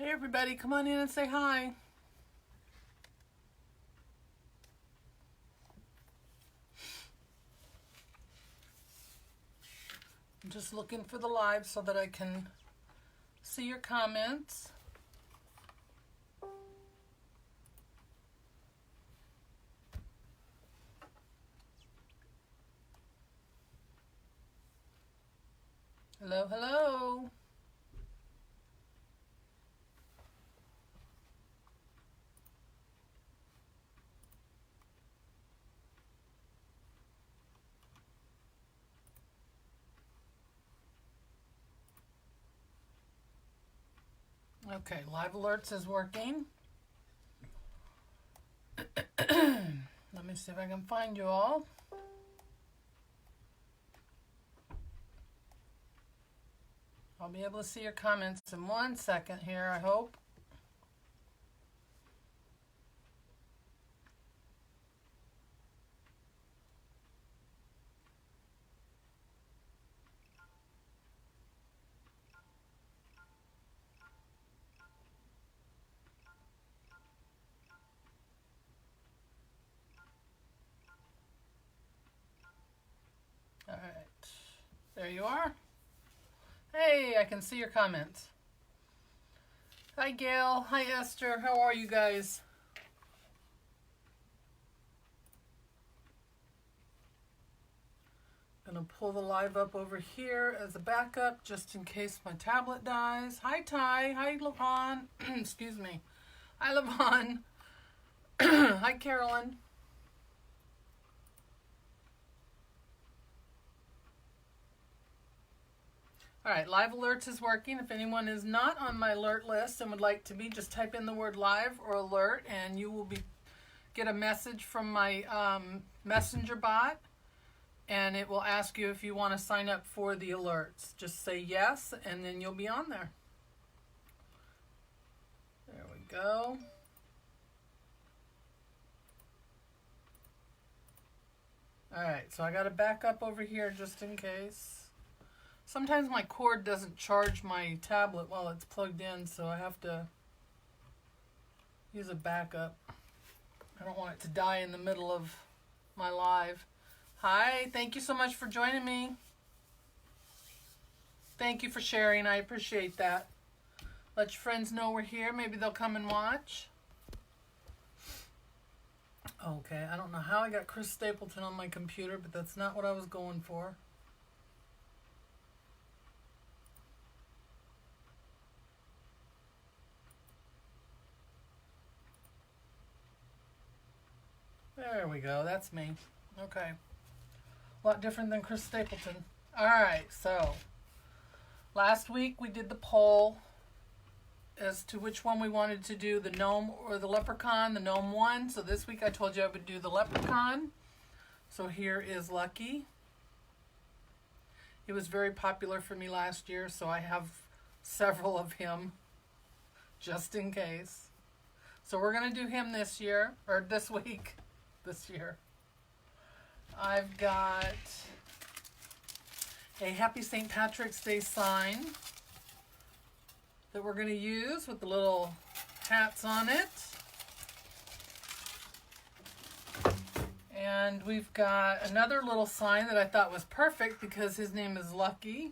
Hey everybody, come on in and say hi. I'm just looking for the live so that I can see your comments. Hello, hello. Okay, live alerts is working. Let me see if I can find you all. I'll be able to see your comments in 1 second here, I hope. All right, there you are. Hey, I can see your comments. Hi, Gail. Hi, Esther. How are you guys? Gonna pull the live up over here as a backup just in case my tablet dies. Hi, Ty. Hi, Levon. Excuse me. Hi, Levon. Hi, Carolyn. All right, live alerts is working. If anyone is not on my alert list and would like to be, just type in the word live or alert and you will get a message from my messenger bot, and it will ask you if you want to sign up for the alerts. Just say yes and then you'll be on there. There we go. All right, so I got to back up over here just in case. Sometimes my cord doesn't charge my tablet while it's plugged in, so I have to use a backup. I don't want it to die in the middle of my live. Hi, thank you so much for joining me. Thank you for sharing. I appreciate that. Let your friends know we're here. Maybe they'll come and watch. Okay, I don't know how I got Chris Stapleton on my computer, but that's not what I was going for. There we go. That's me. Okay. A lot different than Chris Stapleton. All right. So last week we did the poll as to which one we wanted to do, the gnome or the leprechaun. The gnome won. So this week I told you I would do the leprechaun. So here is Lucky. He was very popular for me last year, so I have several of him just in case. So we're going to do him this year, or this week. This year. I've got a Happy St. Patrick's Day sign that we're going to use with the little hats on it. And we've got another little sign that I thought was perfect because his name is Lucky.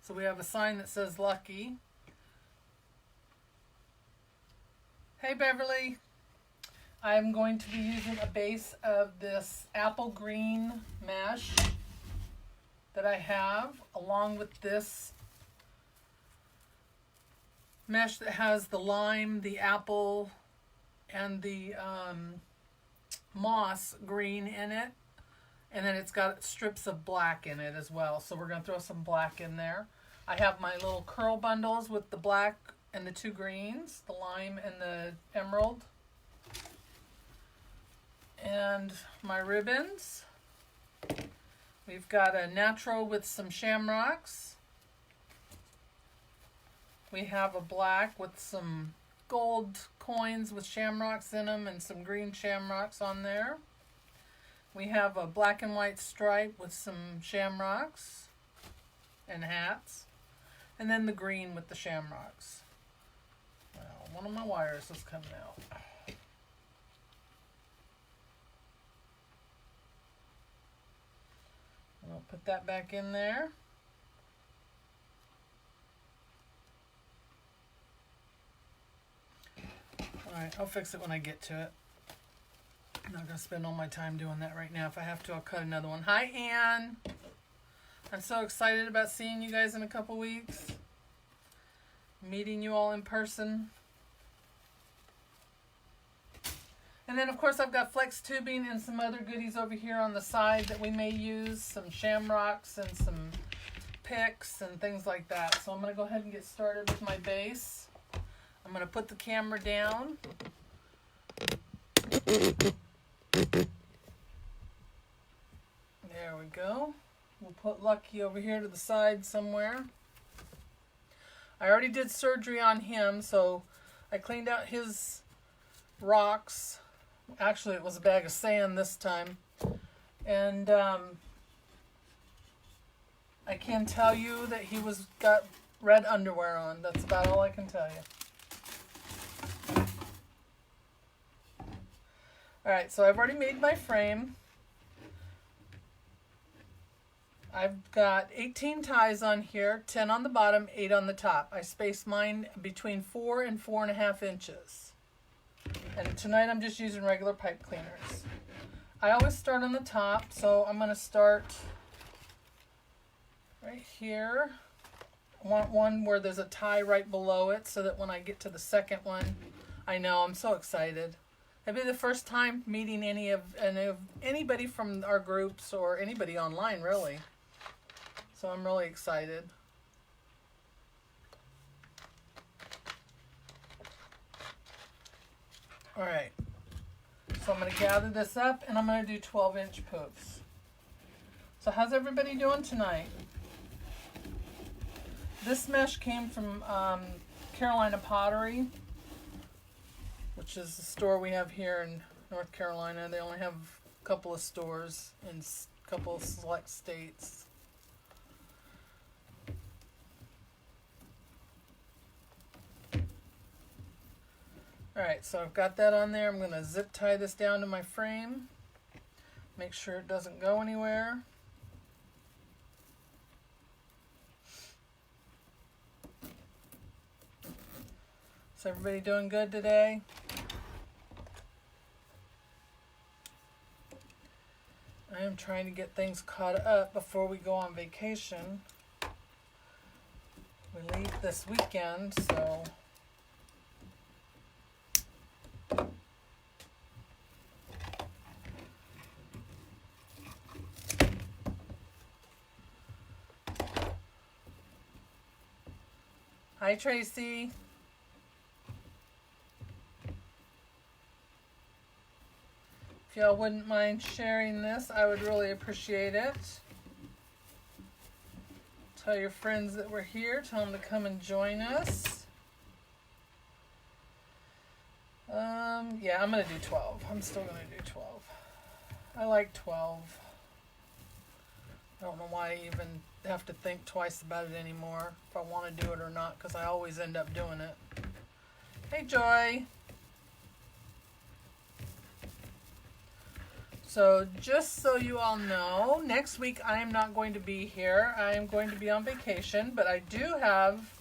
So we have a sign that says Lucky. Hey, Beverly. I'm going to be using a base of this apple green mesh that I have, along with this mesh that has the lime, the apple, and the moss green in it. And then it's got strips of black in it as well. So we're going to throw some black in there. I have my little curl bundles with the black and the two greens, the lime and the emerald. And my ribbons. We've got a natural with some shamrocks. We have a black with some gold coins with shamrocks in them and some green shamrocks on there. We have a black and white stripe with some shamrocks and hats. And then the green with the shamrocks. One of my wires is coming out. I'll put that back in there. Alright, I'll fix it when I get to it. I'm not going to spend all my time doing that right now. If I have to, I'll cut another one. Hi, Ann! I'm so excited about seeing you guys in a couple weeks. Meeting you all in person. And then, of course, I've got flex tubing and some other goodies over here on the side that we may use. Some Shamrocks and some picks and things like that. So I'm going to go ahead and get started with my base. I'm going to put the camera down. There we go. We'll put Lucky over here to the side somewhere. I already did surgery on him, so I cleaned out his rocks. Actually, it was a bag of sand this time. And I can tell you that he got red underwear on. That's about all I can tell you. Alright, so I've already made my frame. I've got 18 ties on here, 10 on the bottom, 8 on the top. I spaced mine between 4 and 4.5 inches. And tonight I'm just using regular pipe cleaners. I always start on the top, so I'm going to start right here. I want one where there's a tie right below it so that when I get to the second one, I know. I'm so excited. It'll be the first time meeting anybody from our groups or anybody online, really. So I'm really excited. Alright, so I'm going to gather this up and I'm going to do 12-inch poofs. So how's everybody doing tonight? This mesh came from Carolina Pottery, which is the store we have here in North Carolina. They only have a couple of stores in a couple of select states. Alright, so I've got that on there. I'm going to zip tie this down to my frame. Make sure it doesn't go anywhere. Is everybody doing good today? I am trying to get things caught up before we go on vacation. We leave this weekend, so... Hi, Tracy. If y'all wouldn't mind sharing this, I would really appreciate it. Tell your friends that we're here. Tell them to come and join us. Yeah, I'm going to do 12. I'm still going to do 12. I like 12. I don't know why I even have to think twice about it anymore, if I want to do it or not, because I always end up doing it. Hey, Joy. So just so you all know, next week I am not going to be here. I am going to be on vacation, but I do have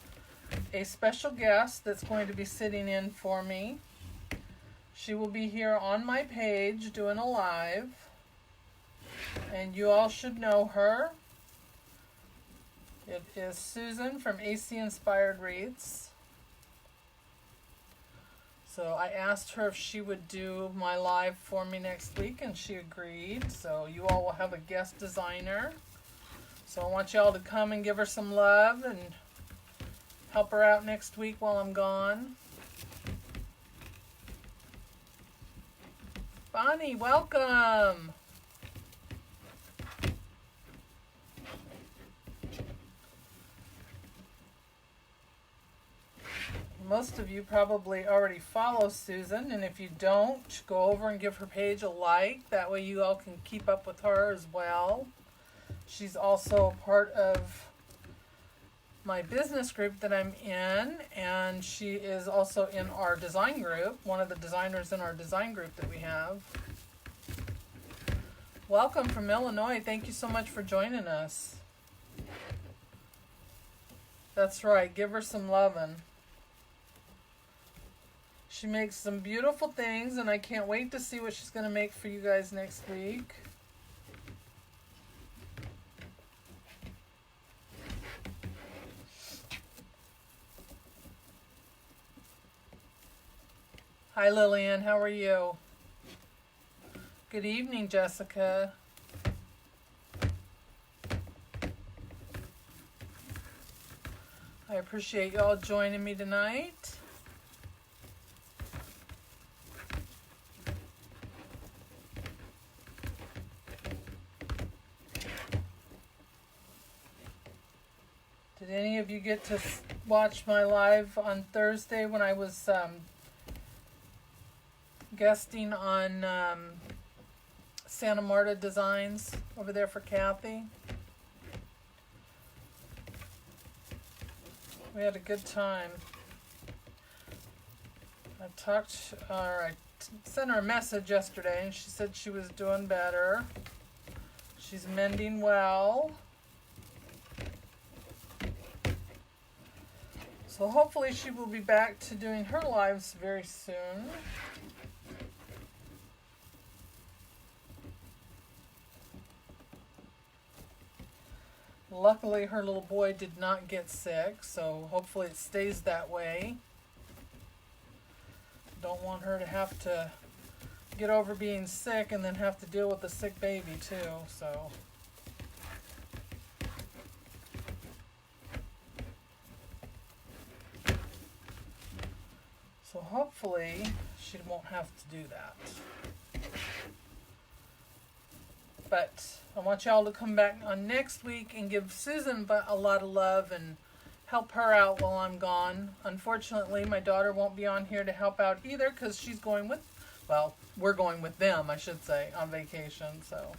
a special guest that's going to be sitting in for me. She will be here on my page doing a live, and you all should know her. It is Susan from AC Inspired Wreaths. So I asked her if she would do my live for me next week, and she agreed. So you all will have a guest designer. So I want y'all to come and give her some love and help her out next week while I'm gone. Bonnie, welcome. Most of you probably already follow Susan, and if you don't, go over and give her page a like. That way you all can keep up with her as well. She's also a part of my business group that I'm in, and she is also in our design group, one of the designers in our design group that we have. Welcome from Illinois. Thank you so much for joining us. That's right. Give her some lovin'. She makes some beautiful things, and I can't wait to see what she's going to make for you guys next week. Hi, Lillian. How are you? Good evening, Jessica. I appreciate y'all joining me tonight. Did any of you get to watch my live on Thursday when I was guesting on Santa Marta Designs over there for Kathy? We had a good time. I sent her a message yesterday, and she said she was doing better. She's mending well. So hopefully she will be back to doing her lives very soon. Luckily, her little boy did not get sick, so hopefully it stays that way. Don't want her to have to get over being sick and then have to deal with a sick baby too, so. So hopefully she won't have to do that. But I want y'all to come back on next week and give Susan a lot of love and help her out while I'm gone. Unfortunately, my daughter won't be on here to help out either because she's going with, well, we're going with them, I should say, on vacation. So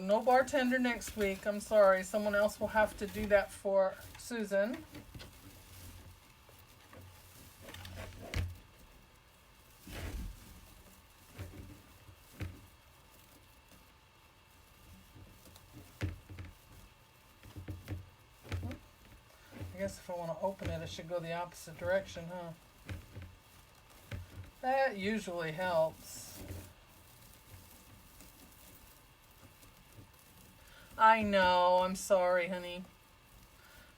no bartender next week. I'm sorry. Someone else will have to do that for Susan. I guess if I want to open it, I should go the opposite direction, huh? That usually helps. I know. I'm sorry, honey.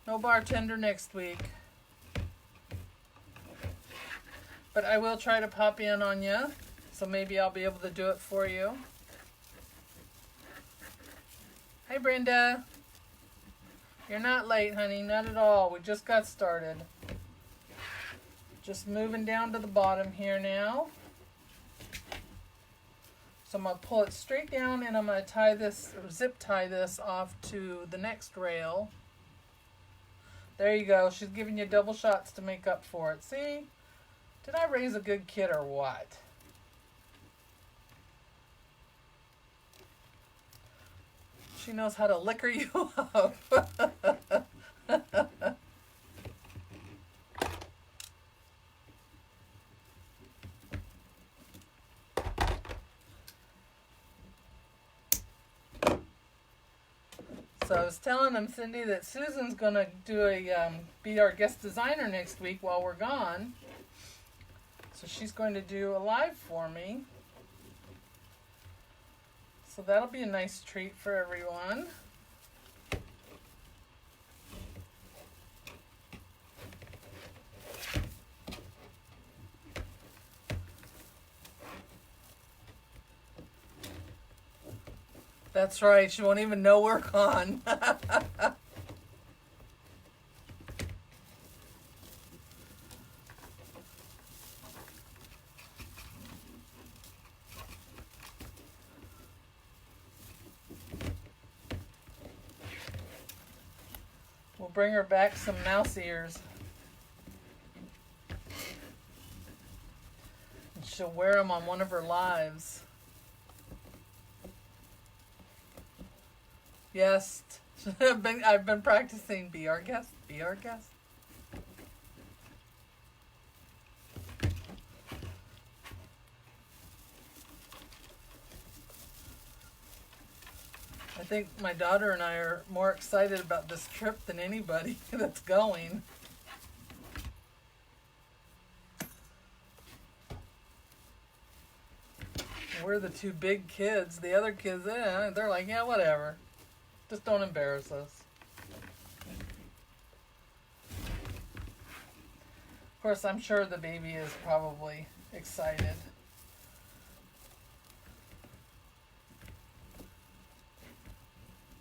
No bartender next week. But I will try to pop in on you, so maybe I'll be able to do it for you. Hi, Brenda. You're not late, honey. Not at all. We just got started. Just moving down to the bottom here now. So I'm going to pull it straight down, and I'm going to tie this, or zip tie this off to the next rail. There you go. She's giving you double shots to make up for it. See? Did I raise a good kid or what? She knows how to liquor you up. So I was telling them, Cindy, that Susan's going to do be our guest designer next week while we're gone. So she's going to do a live for me. So that'll be a nice treat for everyone. That's right, she won't even know we're gone. We'll bring her back some mouse ears. And she'll wear them on one of her lives. Yes. I've been practicing. Be our guest. Be our guest. I think my daughter and I are more excited about this trip than anybody that's going. We're the two big kids. The other kids, they're like, yeah, whatever. Just don't embarrass us. Of course, I'm sure the baby is probably excited.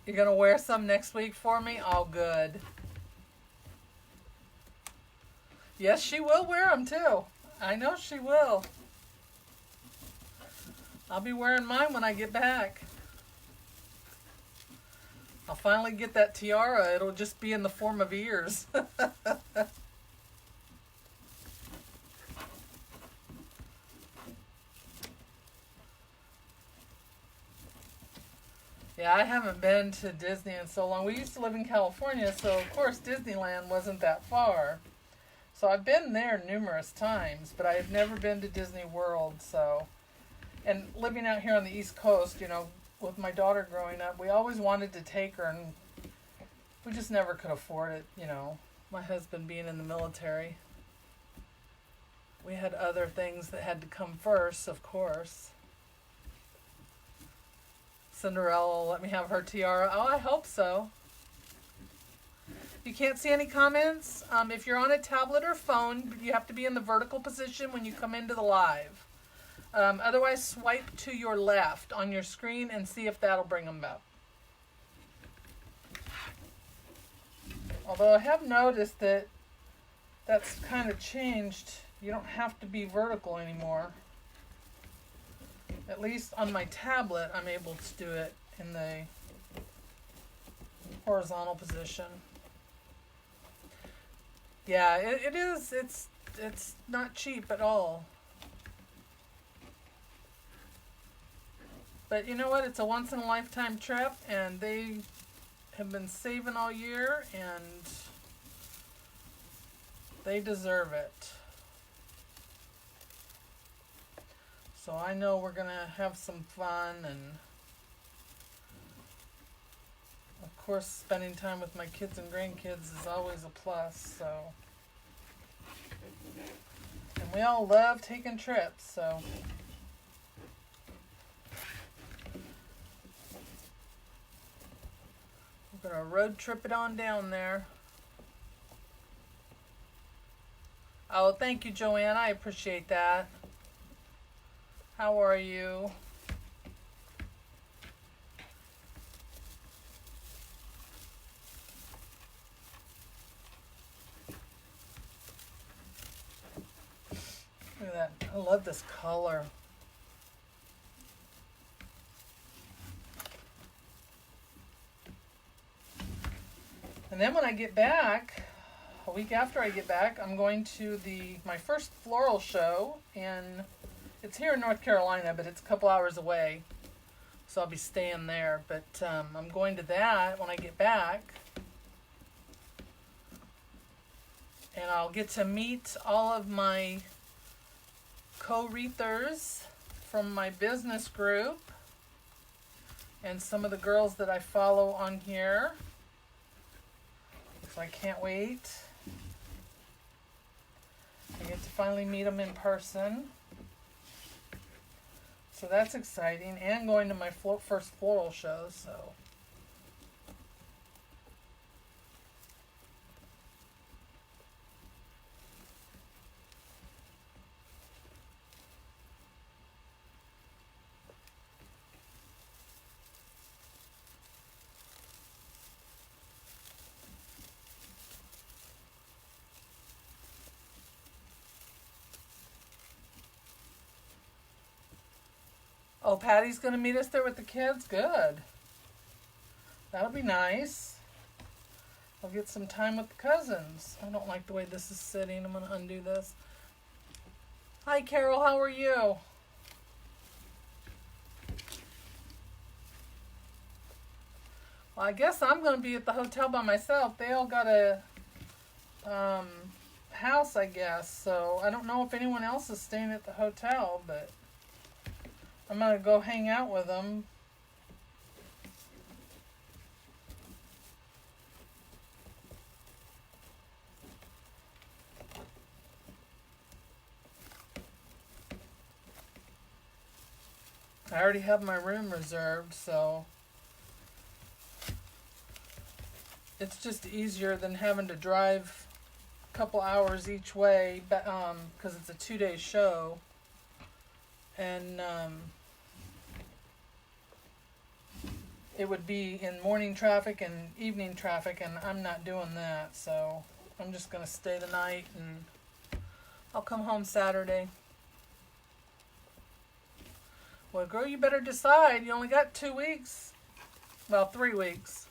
You're going to wear some next week for me? Oh, good. Yes, she will wear them too. I know she will. I'll be wearing mine when I get back. I'll finally get that tiara. It'll just be in the form of ears. Yeah, I haven't been to Disney in so long. We used to live in California, so of course Disneyland wasn't that far. So I've been there numerous times, but I've never been to Disney World, so... And living out here on the East Coast, you know, with my daughter growing up, we always wanted to take her, and we just never could afford it, you know. My husband being in the military. We had other things that had to come first, of course. Cinderella will let me have her tiara. Oh, I hope so. You can't see any comments. If you're on a tablet or phone, you have to be in the vertical position when you come into the live. Otherwise, swipe to your left on your screen and see if that'll bring them up. Although I have noticed that that's kind of changed. You don't have to be vertical anymore. At least on my tablet, I'm able to do it in the horizontal position. Yeah, it is. It's not cheap at all. But you know what? It's a once-in-a-lifetime trip, and they have been saving all year, and they deserve it. So I know we're going to have some fun, and of course spending time with my kids and grandkids is always a plus, so. And we all love taking trips, so. We're going to road trip it on down there. Oh, thank you, Joanne. I appreciate that. How are you? Look at that. I love this color. And then when I get back, a week after I get back, I'm going to my first floral show, and it's here in North Carolina, but it's a couple hours away, so I'll be staying there. But I'm going to that when I get back, and I'll get to meet all of my co-wreathers from my business group and some of the girls that I follow on here. So I can't wait. I get to finally meet them in person. So that's exciting. And going to my first floral show, so. Oh, Patty's going to meet us there with the kids? Good. That'll be nice. I'll get some time with the cousins. I don't like the way this is sitting. I'm going to undo this. Hi, Carol. How are you? Well, I guess I'm going to be at the hotel by myself. They all got a house, I guess. So I don't know if anyone else is staying at the hotel, but I'm going to go hang out with them. I already have my room reserved, so it's just easier than having to drive a couple hours each way, because it's a 2-day show. And it would be in morning traffic and evening traffic, and I'm not doing that, so I'm just going to stay the night, and I'll come home Saturday. Well, girl, you better decide. You only got 2 weeks. Well, 3 weeks.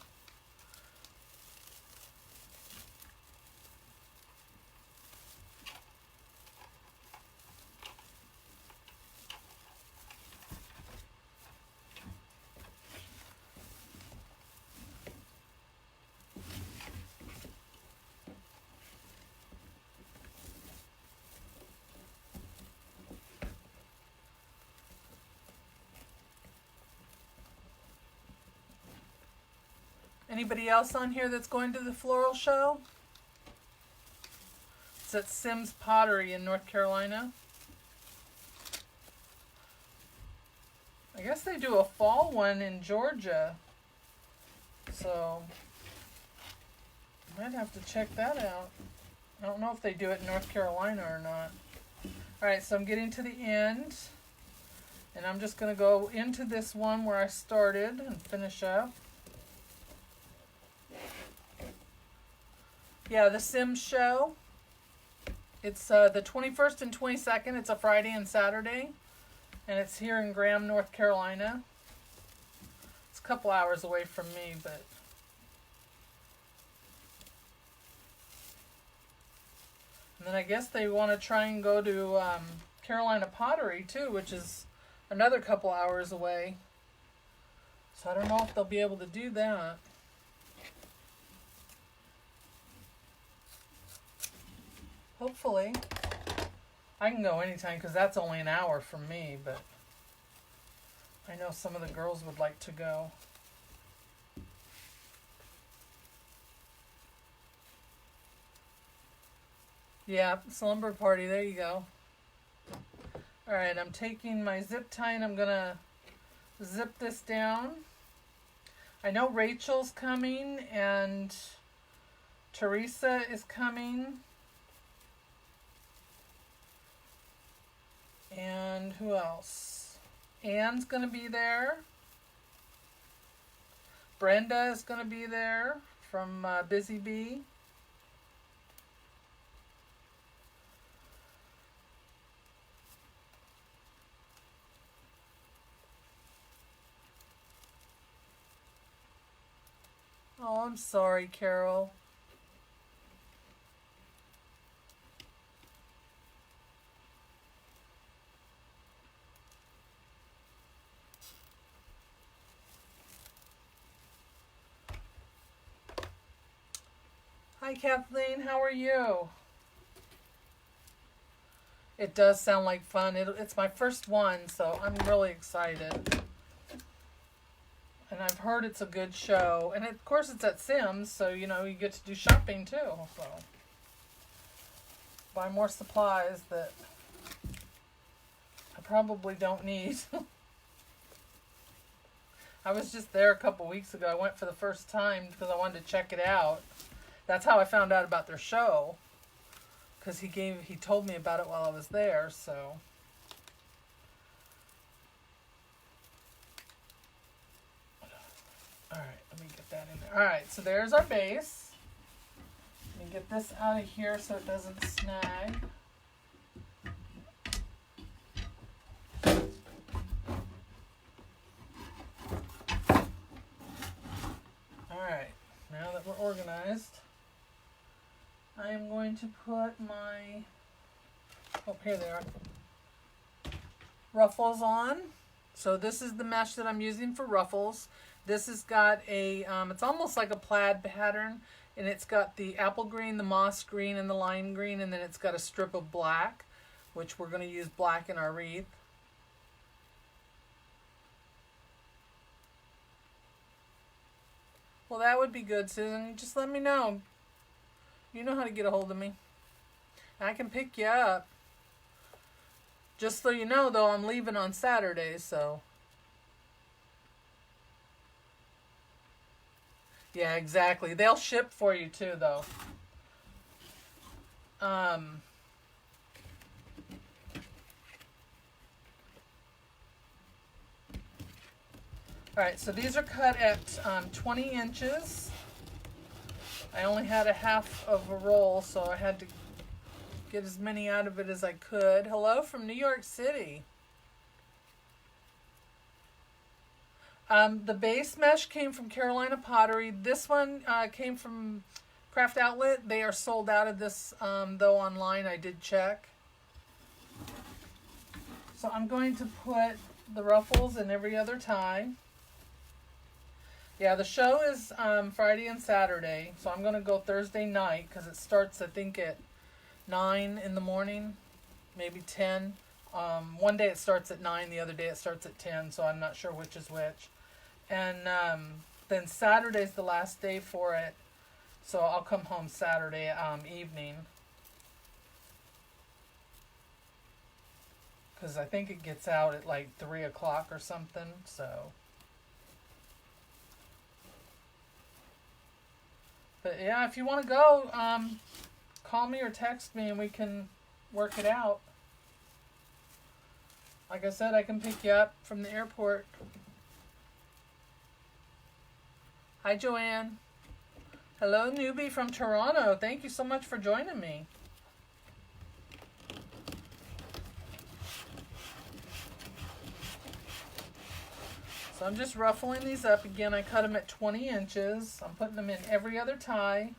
Anybody else on here that's going to the floral show? It's at Sims Pottery in North Carolina. I guess they do a fall one in Georgia. So might have to check that out. I don't know if they do it in North Carolina or not. Alright, so I'm getting to the end. And I'm just going to go into this one where I started and finish up. Yeah, the Sims show. It's the 21st and 22nd. It's a Friday and Saturday. And it's here in Graham, North Carolina. It's a couple hours away from me, but... And then I guess they want to try and go to Carolina Pottery, too, which is another couple hours away. So I don't know if they'll be able to do that. Hopefully. I can go anytime because that's only an hour from me, but I know some of the girls would like to go. Yeah, slumber party, there you go. Alright, I'm taking my zip tie and I'm going to zip this down. I know Rachel's coming and Teresa is coming. And who else? Anne's going to be there. Brenda is going to be there from Busy Bee. Oh, I'm sorry, Carol. Hi, Kathleen. How are you? It does sound like fun. It's my first one, so I'm really excited. And I've heard it's a good show. And of course it's at Sims, so you know you get to do shopping too. So buy more supplies that I probably don't need. I was just there a couple weeks ago. I went for the first time because I wanted to check it out. That's how I found out about their show. Because he told me about it while I was there, so. Alright, let me get that in there. Alright, so there's our base. Let me get this out of here so it doesn't snag. Alright, now that we're organized, I am going to put my, oh, here they are, ruffles on. So this is the mesh that I'm using for ruffles. This has got a, it's almost like a plaid pattern, and it's got the apple green, the moss green, and the lime green, and then it's got a strip of black, which we're going to use black in our wreath. Well, that would be good, Susan. Just let me know. You know how to get a hold of me. I can pick you up. Just so you know, though, I'm leaving on Saturday, so. Yeah, exactly. They'll ship for you, too, though. Alright, so these are cut at 20 inches. I only had a half of a roll, so I had to get as many out of it as I could. Hello from New York City. The base mesh came from Carolina Pottery. This one came from Craft Outlet. They are sold out of this, though online I did check. So I'm going to put the ruffles in every other tie. Yeah, the show is Friday and Saturday, so I'm going to go Thursday night because it starts, I think, at 9 in the morning, maybe 10. One day it starts at 9, the other day it starts at 10, so I'm not sure which is which. And then Saturday's the last day for it, so I'll come home Saturday evening. Because I think it gets out at like 3 o'clock or something, so. But yeah, if you want to go, call me or text me and we can work it out. Like I said, I can pick you up from the airport. Hi, Joanne. Hello, newbie from Toronto. Thank you so much for joining me. So I'm just ruffling these up. Again, I cut them at 20 inches. I'm putting them in every other tie.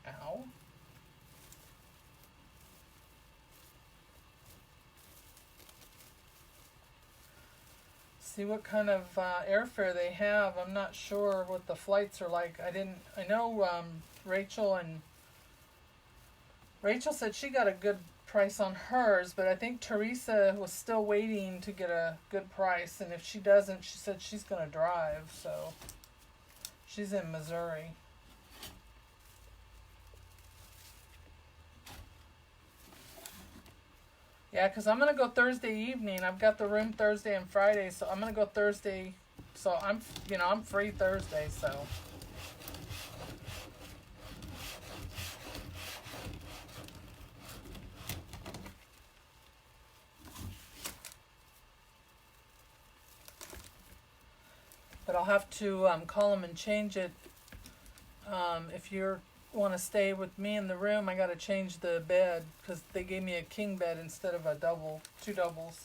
Ow. See what kind of airfare they have. I'm not sure what the flights are like. I know Rachel said she got a good price on hers, but I think Teresa was still waiting to get a good price, and if she doesn't, she said she's going to drive, so she's in Missouri. Yeah, because I'm going to go Thursday evening. I've got the room Thursday and Friday, so I'm going to go Thursday, so I'm free Thursday, so. But I'll have to call them and change it. If you want to stay with me in the room, I got to change the bed because they gave me a king bed instead of a double, 2 doubles.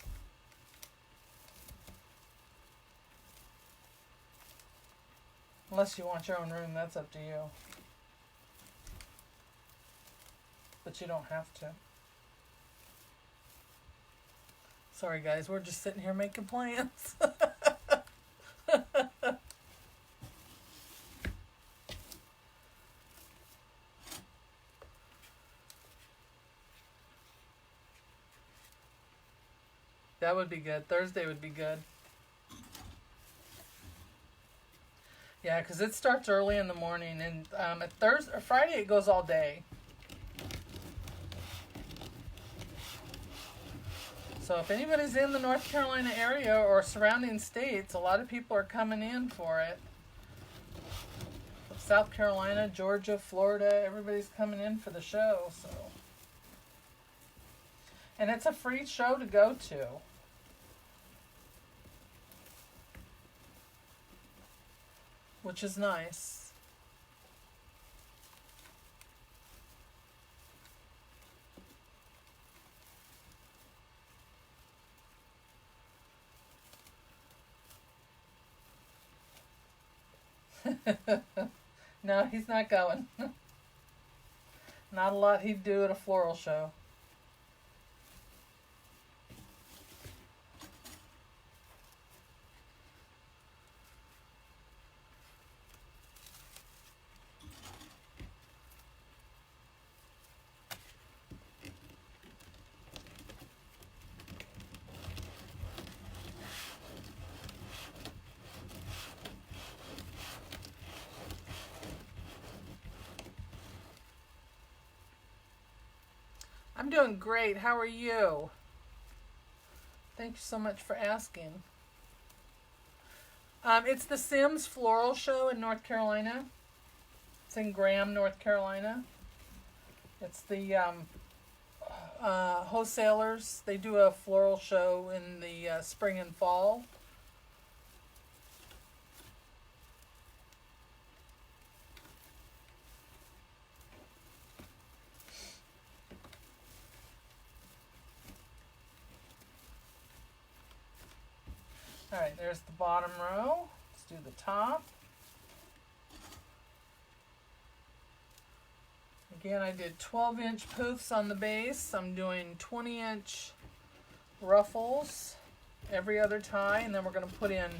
Unless you want your own room, that's up to you. But you don't have to. Sorry guys, we're just sitting here making plans. That would be good. Thursday would be good. Yeah, because it starts early in the morning, and at Thursday or Friday it goes all day. So if anybody's in the North Carolina area or surrounding states, a lot of people are coming in for it. South Carolina, Georgia, Florida, everybody's coming in for the show. So, and it's a free show to go to. Which is nice. No, he's not going. Not a lot he'd do at a floral show. I'm doing great. How are you? Thank you so much for asking. It's the Sims Floral Show in North Carolina. It's in Graham, North Carolina. It's the wholesalers. They do a floral show in the spring and fall. Alright, there's the bottom row. Let's do the top. Again, I did 12-inch poofs on the base. I'm doing 20-inch ruffles every other tie, and then we're going to put in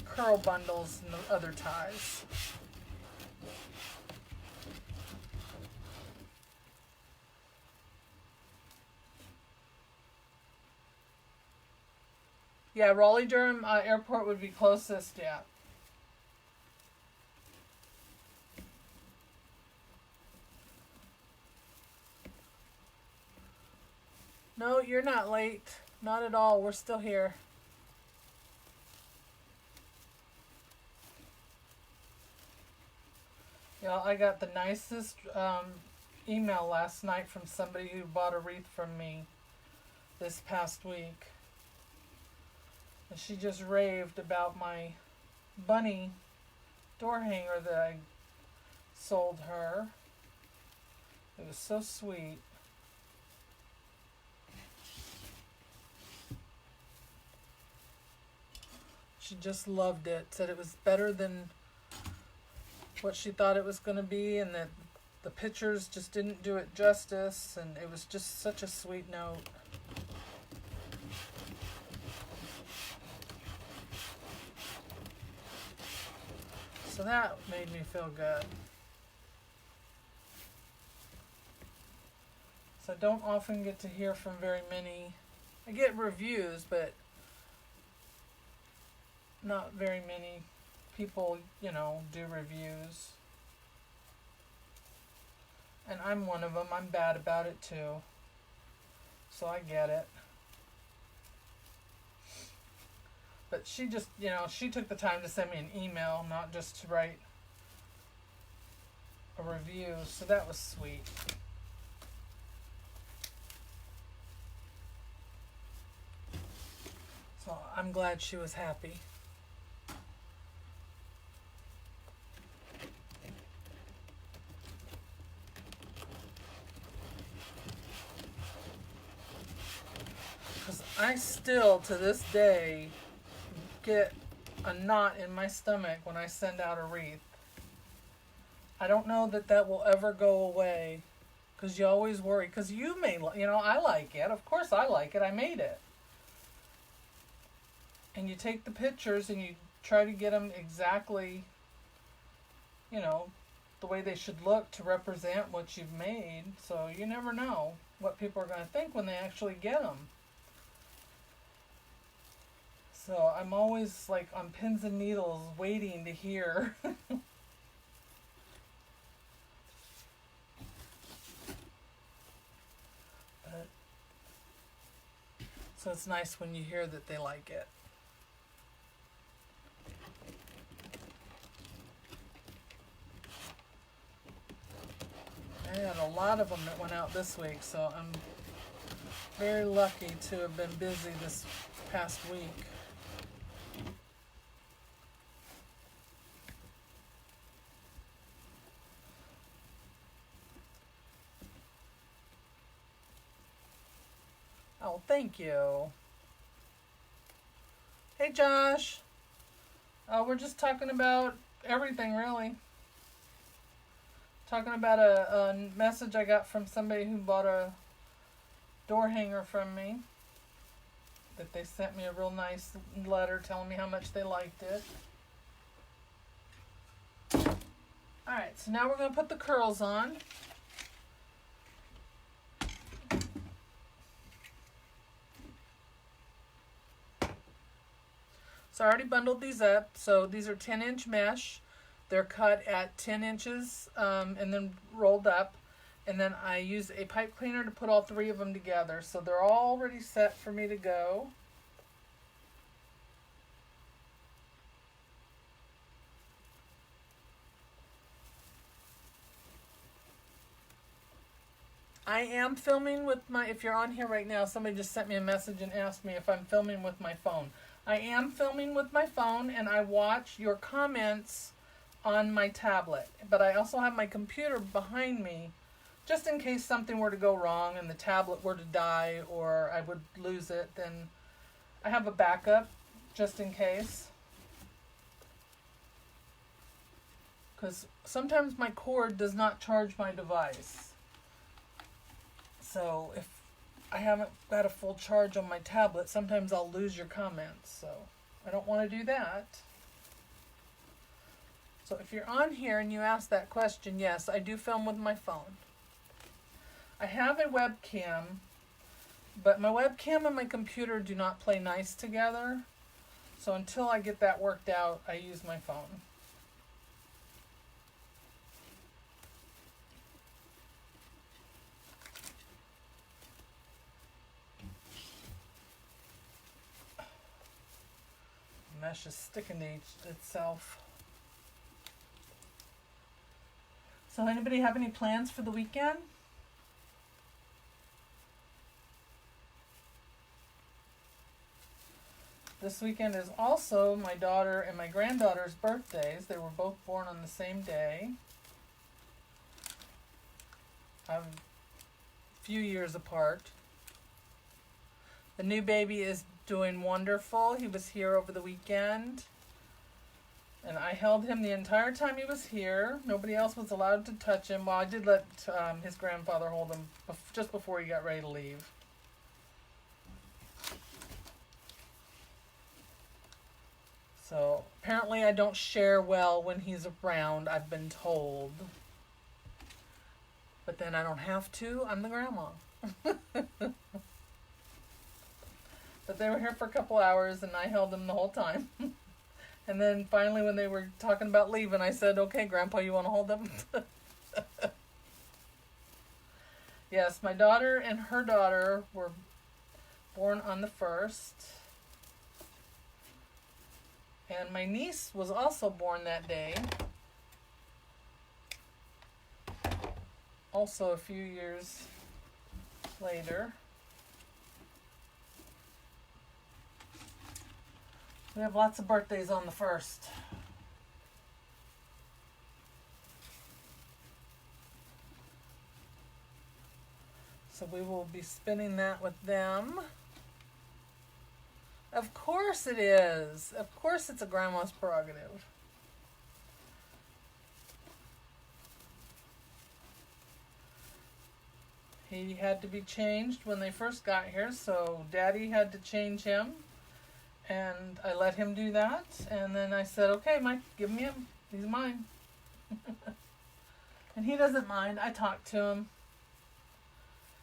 curl bundles in the other ties. Yeah, Raleigh-Durham Airport would be closest, yeah. No, you're not late. Not at all. We're still here. Yeah, I got the nicest email last night from somebody who bought a wreath from me this past week. And she just raved about my bunny door hanger that I sold her. It was so sweet. She just loved it. Said it was better than what she thought it was going to be, and that the pictures just didn't do it justice, and it was just such a sweet note. So that made me feel good. So I don't often get to hear from very many. I get reviews, but not very many people, you know, do reviews. And I'm one of them. I'm bad about it too. So I get it. But she just, you know, she took the time to send me an email, not just to write a review. So that was sweet. So I'm glad she was happy. Because I still, to this day, get a knot in my stomach when I send out a wreath. I don't know that that will ever go away, because you always worry, because you may, you know, I like it. Of course I like it. I made it. And you take the pictures and you try to get them exactly, you know, the way they should look to represent what you've made. So you never know what people are going to think when they actually get them. So I'm always like on pins and needles waiting to hear. But, so it's nice when you hear that they like it. I had a lot of them that went out this week, so I'm very lucky to have been busy this past week. Oh, thank you. Hey, Josh. We're just talking about everything, really. Talking about a message I got from somebody who bought a door hanger from me. That they sent me a real nice letter telling me how much they liked it. Alright, so now we're going to put the curls on. So I already bundled these up. So these are 10-inch mesh. They're cut at 10 inches and then rolled up. And then I use a pipe cleaner to put all 3 of them together. So they're all already set for me to go. I am filming with my, if you're on here right now, somebody just sent me a message and asked me if I'm filming with my phone. I am filming with my phone, and I watch your comments on my tablet. But I also have my computer behind me, just in case something were to go wrong and the tablet were to die or I would lose it, then I have a backup just in case. Because sometimes my cord does not charge my device. So if I haven't got a full charge on my tablet, sometimes I'll lose your comments. So I don't want to do that. So if you're on here and you ask that question, yes, I do film with my phone. I have a webcam, but my webcam and my computer do not play nice together. So until I get that worked out, I use my phone. Mesh is sticking to itself. So anybody have any plans for the weekend? This weekend is also my daughter and my granddaughter's birthdays. They were both born on the same day. A few years apart. The new baby is doing wonderful. He was here over the weekend. And I held him the entire time he was here. Nobody else was allowed to touch him. Well, I did let his grandfather hold him just before he got ready to leave. So apparently I don't share well when he's around, I've been told. But then I don't have to. I'm the grandma. But they were here for a couple hours and I held them the whole time. And then finally when they were talking about leaving, I said, okay, Grandpa, you want to hold them? Yes, my daughter and her daughter were born on the 1st. And my niece was also born that day. Also a few years later. We have lots of birthdays on the 1st. So we will be spending that with them. Of course it is. Of course it's a grandma's prerogative. He had to be changed when they first got here, so Daddy had to change him. And I let him do that. And then I said, okay, Mike, give me him. He's mine. And he doesn't mind. I talk to him.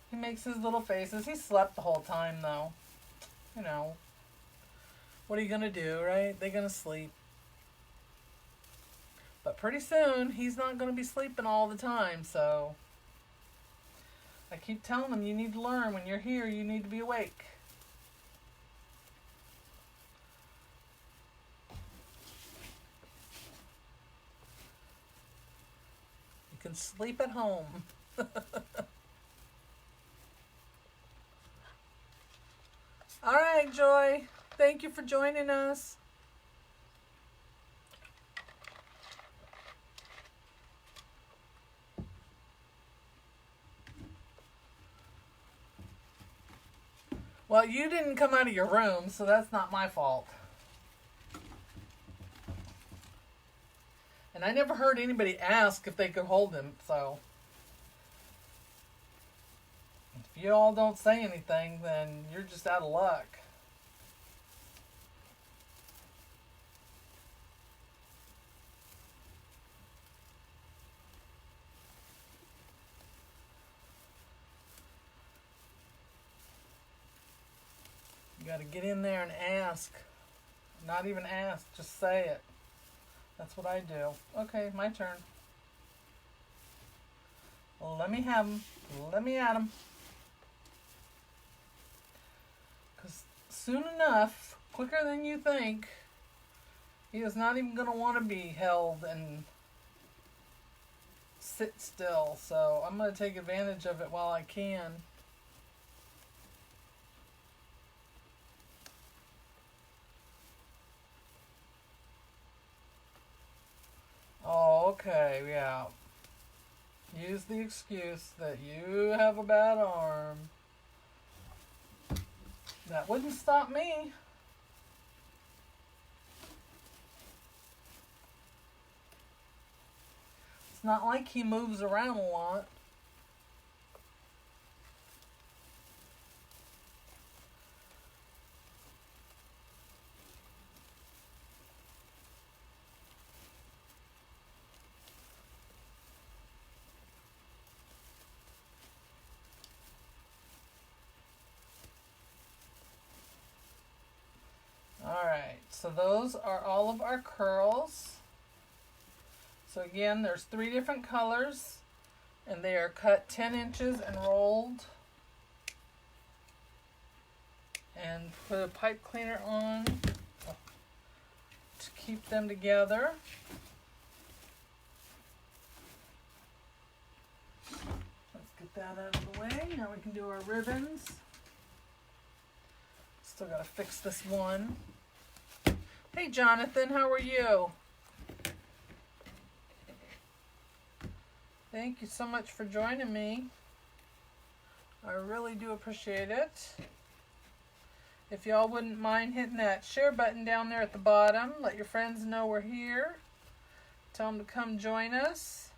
He makes his little faces. He slept the whole time, though. You know. What are you going to do, right? They're going to sleep. But pretty soon, he's not going to be sleeping all the time, so. I keep telling him, you need to learn. When you're here, you need to be awake. You can sleep at home. All right, Joy. Thank you for joining us. Well, you didn't come out of your room, so that's not my fault. And I never heard anybody ask if they could hold him, so if you all don't say anything, then you're just out of luck. You got to get in there and ask. Not even ask, just say it. That's what I do. Okay, my turn. Well, let me have him. Let me at him. Because soon enough, quicker than you think, he is not even going to want to be held and sit still. So I'm going to take advantage of it while I can. Oh, okay, yeah. Use the excuse that you have a bad arm. That wouldn't stop me. It's not like he moves around a lot. Alright, so those are all of our curls. So again, there's 3 different colors, and they are cut 10 inches and rolled. And put a pipe cleaner on to keep them together. Let's get that out of the way. Now we can do our ribbons. Still gotta fix this one. Hey Jonathan, how are you? Thank you so much for joining me. I really do appreciate it. If y'all wouldn't mind hitting that share button down there at the bottom, let your friends know we're here. Tell them to come join us.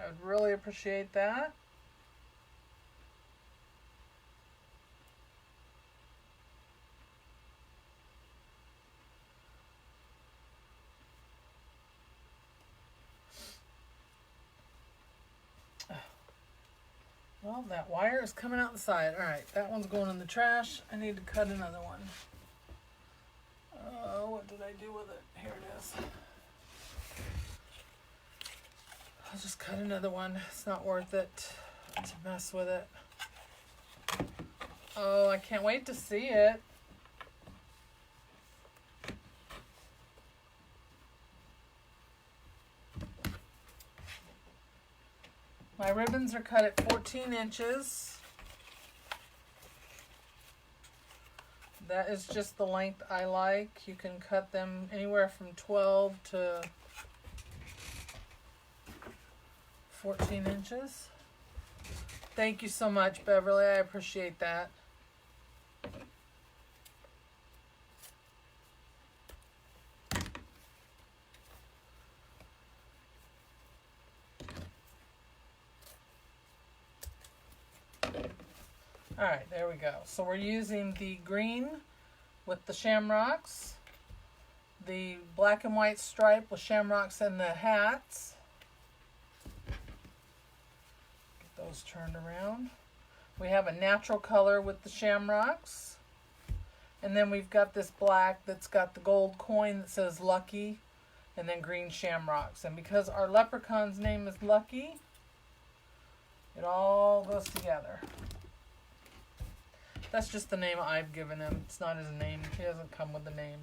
I would really appreciate that. Well, that wire is coming out the side. Alright, that one's going in the trash. I need to cut another one. What did I do with it? Here it is. I'll just cut another one. It's not worth it to mess with it. Oh, I can't wait to see it. My ribbons are cut at 14 inches. That is just the length I like. You can cut them anywhere from 12 to 14 inches. Thank you so much, Beverly. I appreciate that. Alright, there we go. So we're using the green with the shamrocks, the black and white stripe with shamrocks and the hats. Get those turned around. We have a natural color with the shamrocks. And then we've got this black that's got the gold coin that says Lucky, and then green shamrocks. And because our leprechaun's name is Lucky, it all goes together. That's just the name I've given him. It's not his name. He doesn't come with a name.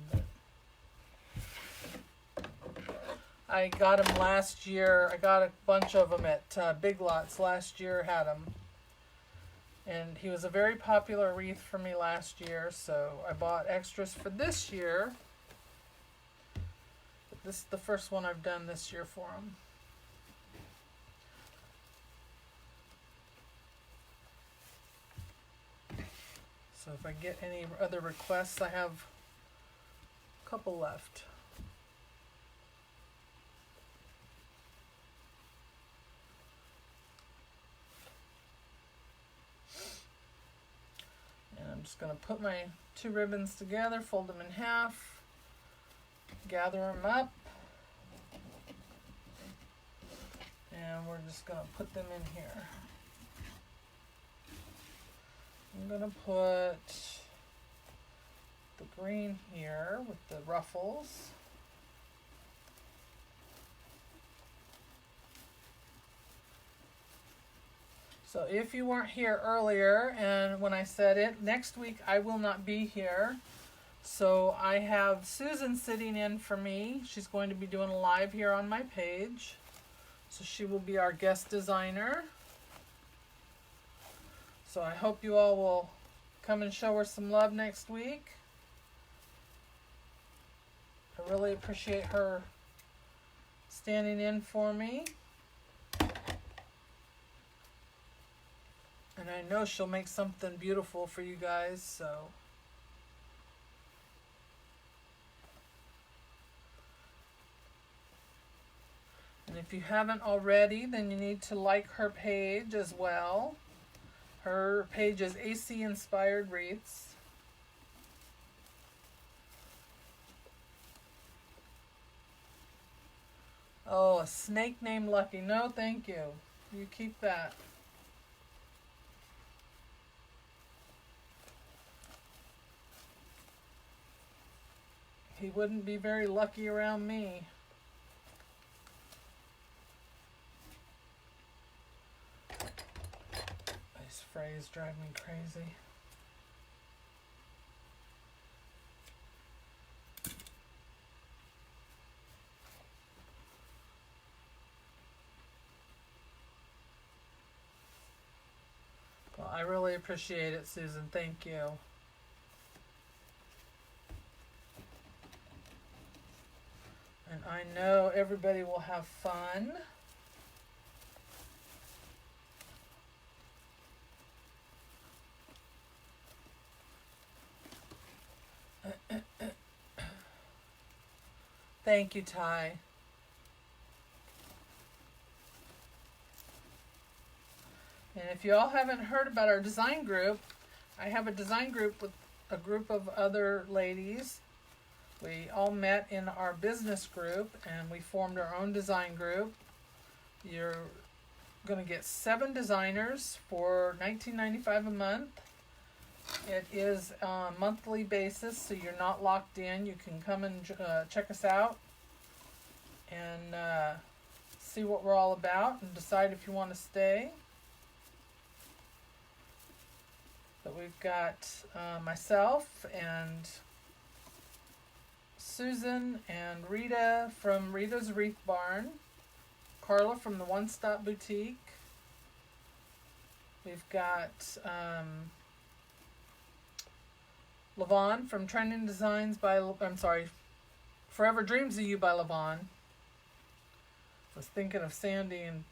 But I got him last year. I got a bunch of them at Big Lots last year. Had him. And he was a very popular wreath for me last year. So I bought extras for this year. But this is the first one I've done this year for him. So if I get any other requests, I have a couple left. I'm just going to put my 2 ribbons together, fold them in half, gather them up, and we're just going to put them in here. I'm going to put the green here with the ruffles. So if you weren't here earlier, and when I said it, next week I will not be here. So I have Susan sitting in for me. She's going to be doing a live here on my page. So she will be our guest designer. So I hope you all will come and show her some love next week. I really appreciate her standing in for me. And I know she'll make something beautiful for you guys, so. And if you haven't already, then you need to like her page as well. Her page is AC Inspired Wreaths. Oh, a snake named Lucky. No, thank you. You keep that. He wouldn't be very lucky around me. These frays drive me crazy. Well, I really appreciate it, Susan. Thank you. And I know everybody will have fun. Thank you, Ty. And if you all haven't heard about our design group, I have a design group with a group of other ladies. We all met in our business group and we formed our own design group. You're going to get 7 designers for $19.95 a month. It is a monthly basis, so you're not locked in. You can come and check us out and see what we're all about and decide if you want to stay. But we've got myself and Susan and Rita from Rita's Wreath Barn, Carla from the One Stop Boutique. We've got Levon from Trending Designs by, Forever Dreams of You by Levon. I was thinking of Sandy and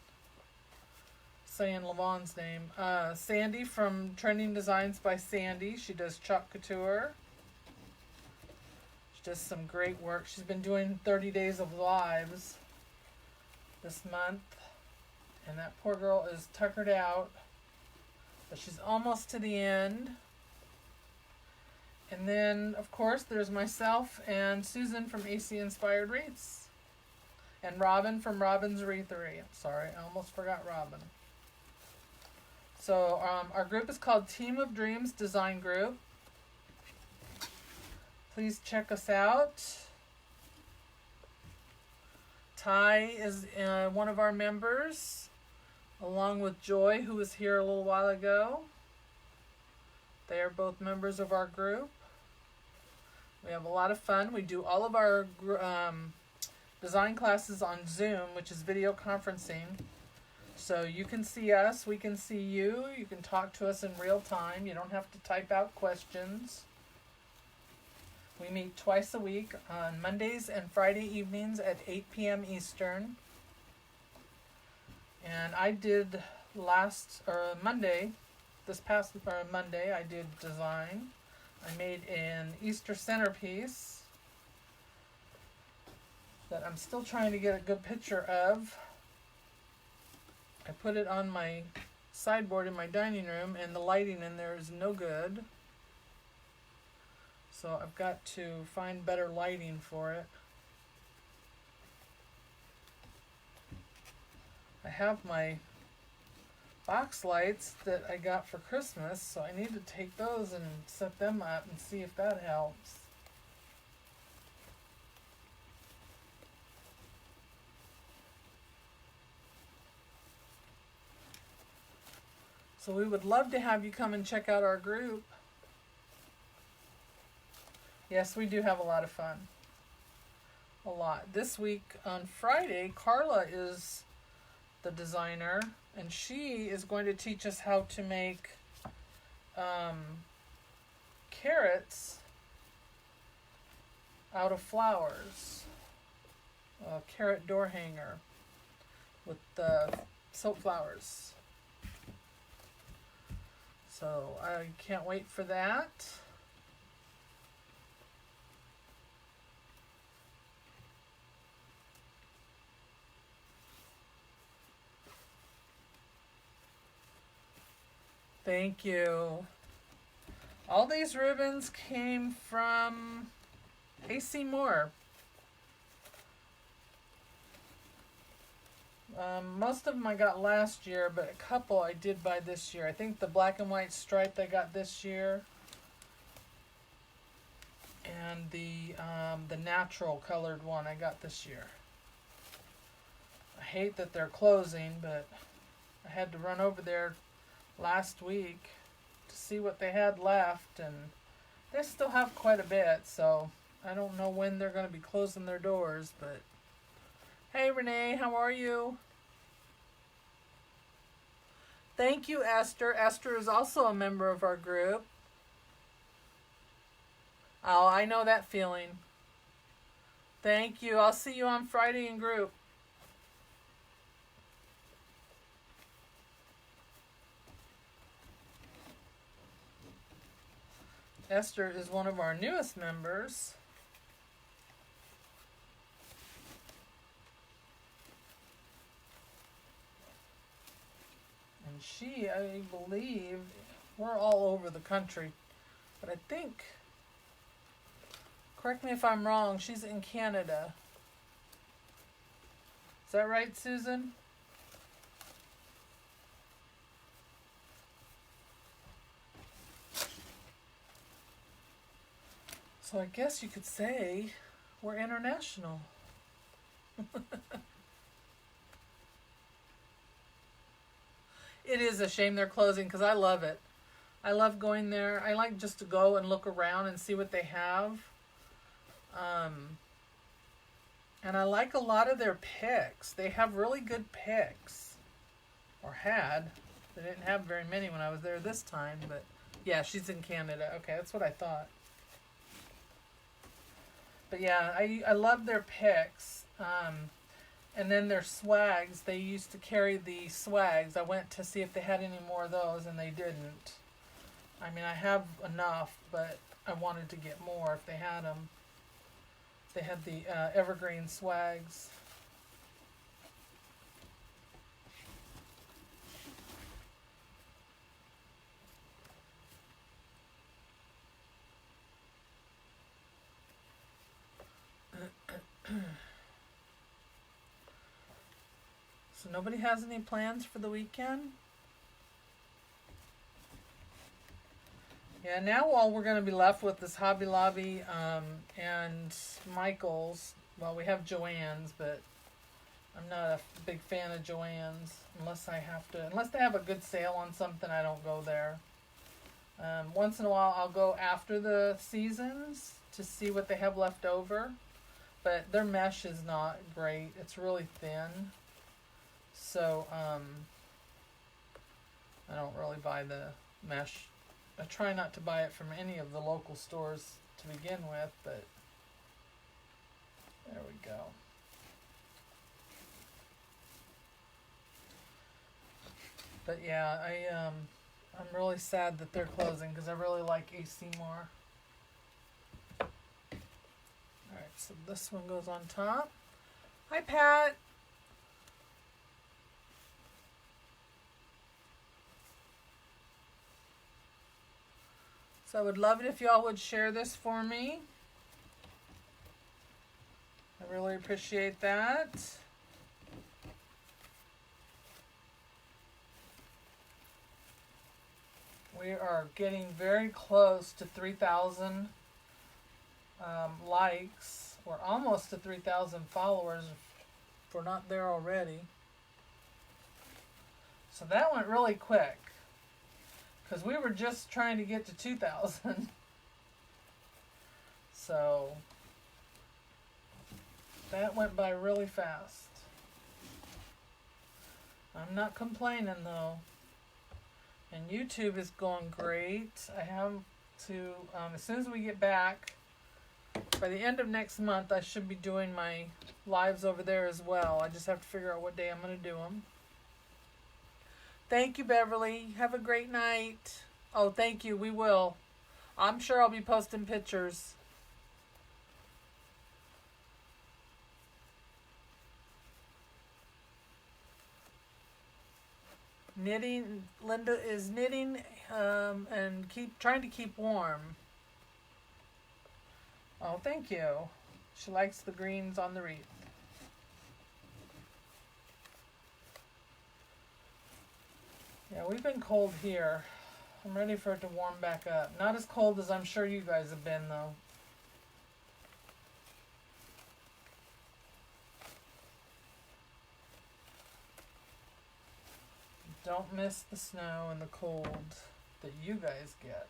saying Levon's name. Sandy from Trending Designs by Sandy. She does Chalk Couture. Does some great work. She's been doing 30 days of lives this month, and that poor girl is tuckered out, but she's almost to the end. And then of course there's myself and Susan from AC Inspired Wreaths, and Robin from Robin's Wreathery. Sorry, I almost forgot Robin. So our group is called Team of Dreams Design Group. Please check us out. Ty is one of our members, along with Joy, who was here a little while ago. They are both members of our group. We have a lot of fun. We do all of our design classes on Zoom, which is video conferencing. So you can see us, we can see you. You can talk to us in real time. You don't have to type out questions. We meet twice a week on Mondays and Friday evenings at 8 p.m. Eastern. And I did this past Monday, I did design. I made an Easter centerpiece that I'm still trying to get a good picture of. I put it on my sideboard in my dining room, and the lighting in there is no good. So I've got to find better lighting for it. I have my box lights that I got for Christmas, so I need to take those and set them up and see if that helps. So we would love to have you come and check out our group. Yes, we do have a lot of fun. A lot. This week on Friday, Carla is the designer, and she is going to teach us how to make carrots out of flowers. A carrot door hanger with the silk flowers. So I can't wait for that. Thank you. All these ribbons came from AC Moore. Most of them I got last year, but a couple I did buy this year. I think the black and white striped I got this year, and the natural colored one I got this year. I hate that they're closing, but I had to run over there last week to see what they had left, and they still have quite a bit, so I don't know when they're going to be closing their doors. But hey Renee, how are you? Thank you, Esther. Esther is also a member of our group. Oh, I know that feeling. Thank you. I'll see you on Friday in group. Esther is one of our newest members. And she, I believe, we're all over the country, but I think, correct me if I'm wrong, she's in Canada. Is that right, Susan? So I guess you could say we're international. It is a shame they're closing because I love it. I love going there. I like just to go and look around and see what they have. And I like a lot of their picks. They have really good picks. Or had. They didn't have very many when I was there this time. But yeah, she's in Canada. Okay, that's what I thought. But yeah, I love their picks. And then their swags, they used to carry the swags. I went to see if they had any more of those, and they didn't. I mean, I have enough, but I wanted to get more if they had them. They had the evergreen swags. So nobody has any plans for the weekend? Yeah, now all we're going to be left with is Hobby Lobby and Michael's. Well, we have Joann's, but I'm not a big fan of Joann's unless they have a good sale on something. I don't go there. Once in a while I'll go after the seasons to see what they have left over, but their mesh is not great. It's really thin. So, I don't really buy the mesh. I try not to buy it from any of the local stores to begin with, but there we go. But yeah, I'm really sad that they're closing because I really like AC Moore. Alright, so this one goes on top. Hi, Pat. So I would love it if y'all would share this for me. I really appreciate that. We are getting very close to 3,000 likes. We're almost to 3,000 followers if we're not there already. So that went really quick because we were just trying to get to 2,000. So that went by really fast. I'm not complaining though. And YouTube is going great. I have to, as soon as we get back, by the end of next month, I should be doing my lives over there as well. I just have to figure out what day I'm going to do them. Thank you, Beverly. Have a great night. Oh, thank you. We will. I'm sure I'll be posting pictures. Knitting, Linda is knitting and trying to keep warm. Oh, thank you. She likes the greens on the wreath. Yeah, we've been cold here. I'm ready for it to warm back up. Not as cold as I'm sure you guys have been, though. Don't miss the snow and the cold that you guys get.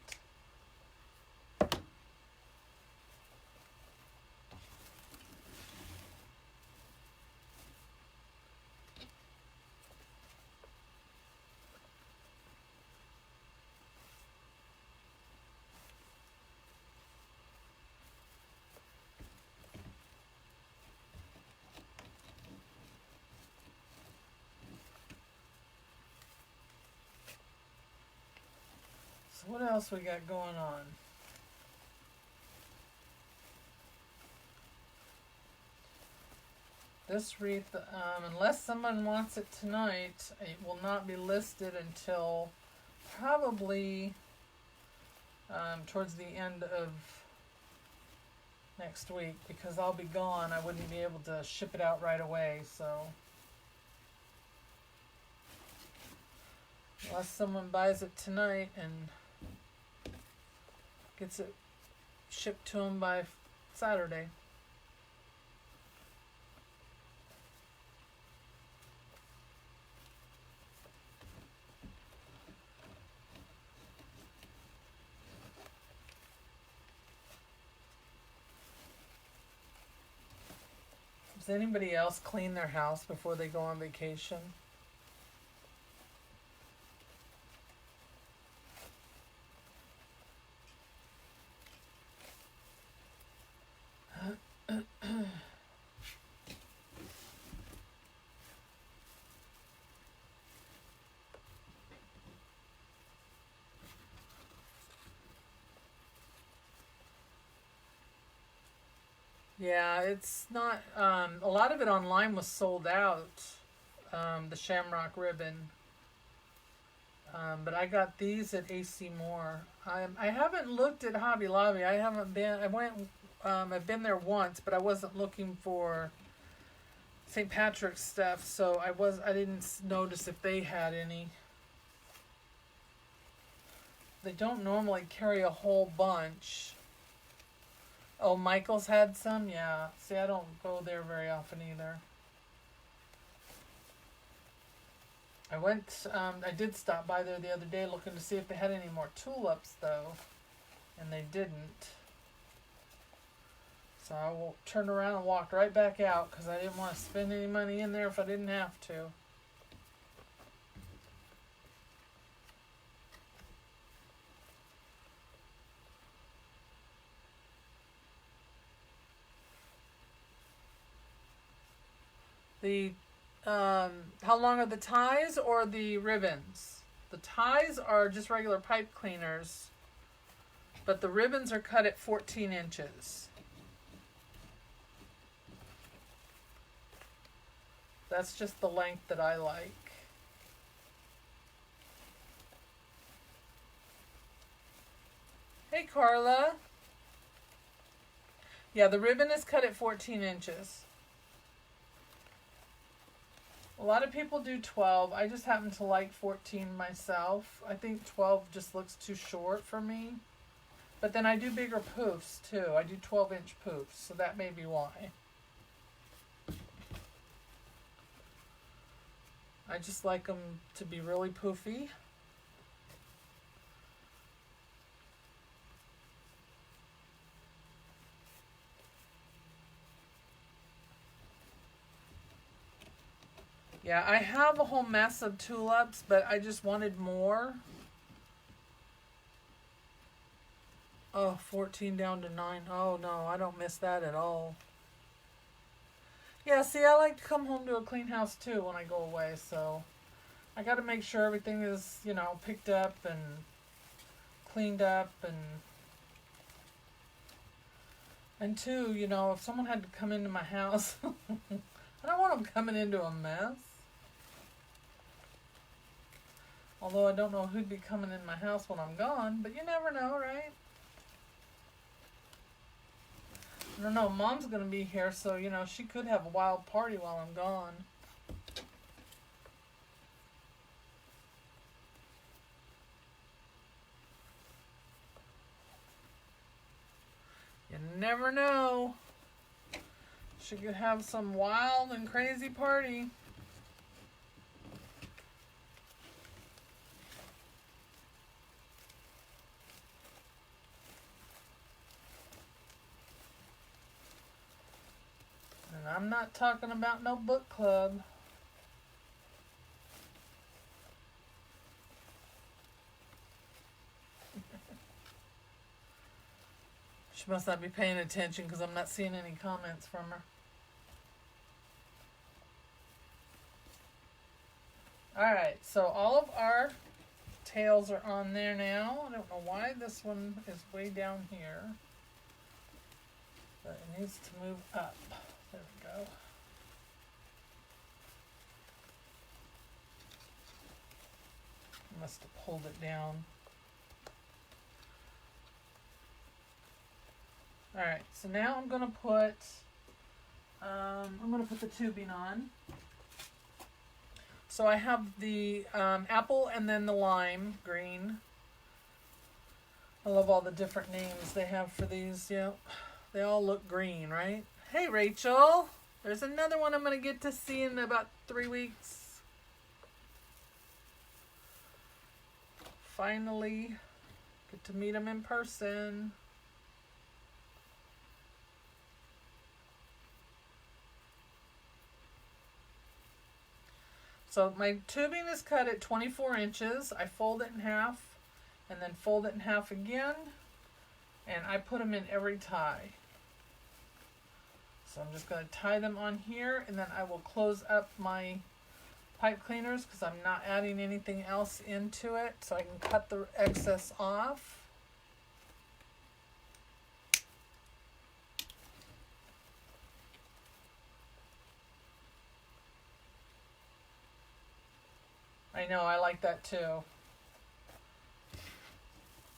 What else we got going on? This wreath, unless someone wants it tonight, it will not be listed until probably towards the end of next week, because I'll be gone. I wouldn't be able to ship it out right away, so unless someone buys it tonight and gets it shipped to them by Saturday. Does anybody else clean their house before they go on vacation? Yeah, it's not, a lot of it online was sold out, the Shamrock ribbon. But I got these at AC Moore. I haven't looked at Hobby Lobby. I've been there once, but I wasn't looking for St. Patrick's stuff, so I didn't notice if they had any. They don't normally carry a whole bunch. Oh, Michael's had some? Yeah. See, I don't go there very often either. I did stop by there the other day looking to see if they had any more tulips, though. And they didn't. So I turned around and walked right back out because I didn't want to spend any money in there if I didn't have to. How long are the ties or the ribbons? The ties are just regular pipe cleaners, but the ribbons are cut at 14 inches. That's just the length that I like. Hey, Carla. Yeah, the ribbon is cut at 14 inches. A lot of people do 12. I just happen to like 14 myself. I think 12 just looks too short for me. But then I do bigger poofs too. I do 12-inch poofs, so that may be why. I just like them to be really poofy. Yeah, I have a whole mess of tulips, but I just wanted more. Oh, 14 down to 9. Oh, no, I don't miss that at all. Yeah, see, I like to come home to a clean house, too, when I go away, so I got to make sure everything is, you know, picked up and cleaned up, and two, you know, if someone had to come into my house, I don't want them coming into a mess. Although I don't know who'd be coming in my house when I'm gone, but you never know, right? I don't know, Mom's going to be here, so, you know, she could have a wild party while I'm gone. You never know. She could have some wild and crazy party. And I'm not talking about no book club. She must not be paying attention because I'm not seeing any comments from her. Alright, so all of our tails are on there now. I don't know why this one is way down here. But it needs to move up. There we go. Must have pulled it down. Alright, so now I'm gonna put the tubing on. So I have the apple and then the lime green. I love all the different names they have for these. Yeah, they all look green, right? Hey, Rachel. There's another one I'm going to get to see in about 3 weeks. Finally, get to meet them in person. So my tubing is cut at 24 inches. I fold it in half and then fold it in half again. And I put them in every tie. So I'm just going to tie them on here, and then I will close up my pipe cleaners because I'm not adding anything else into it, so I can cut the excess off. I know, I like that too.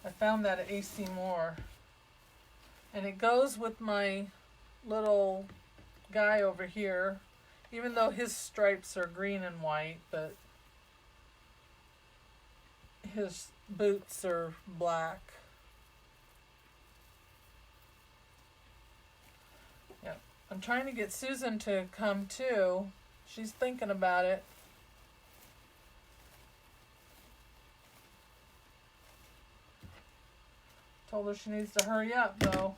I found that at AC Moore. And it goes with my little guy over here, even though his stripes are green and white, but his boots are black. Yep. I'm trying to get Susan to come too. She's thinking about it. Told her she needs to hurry up though.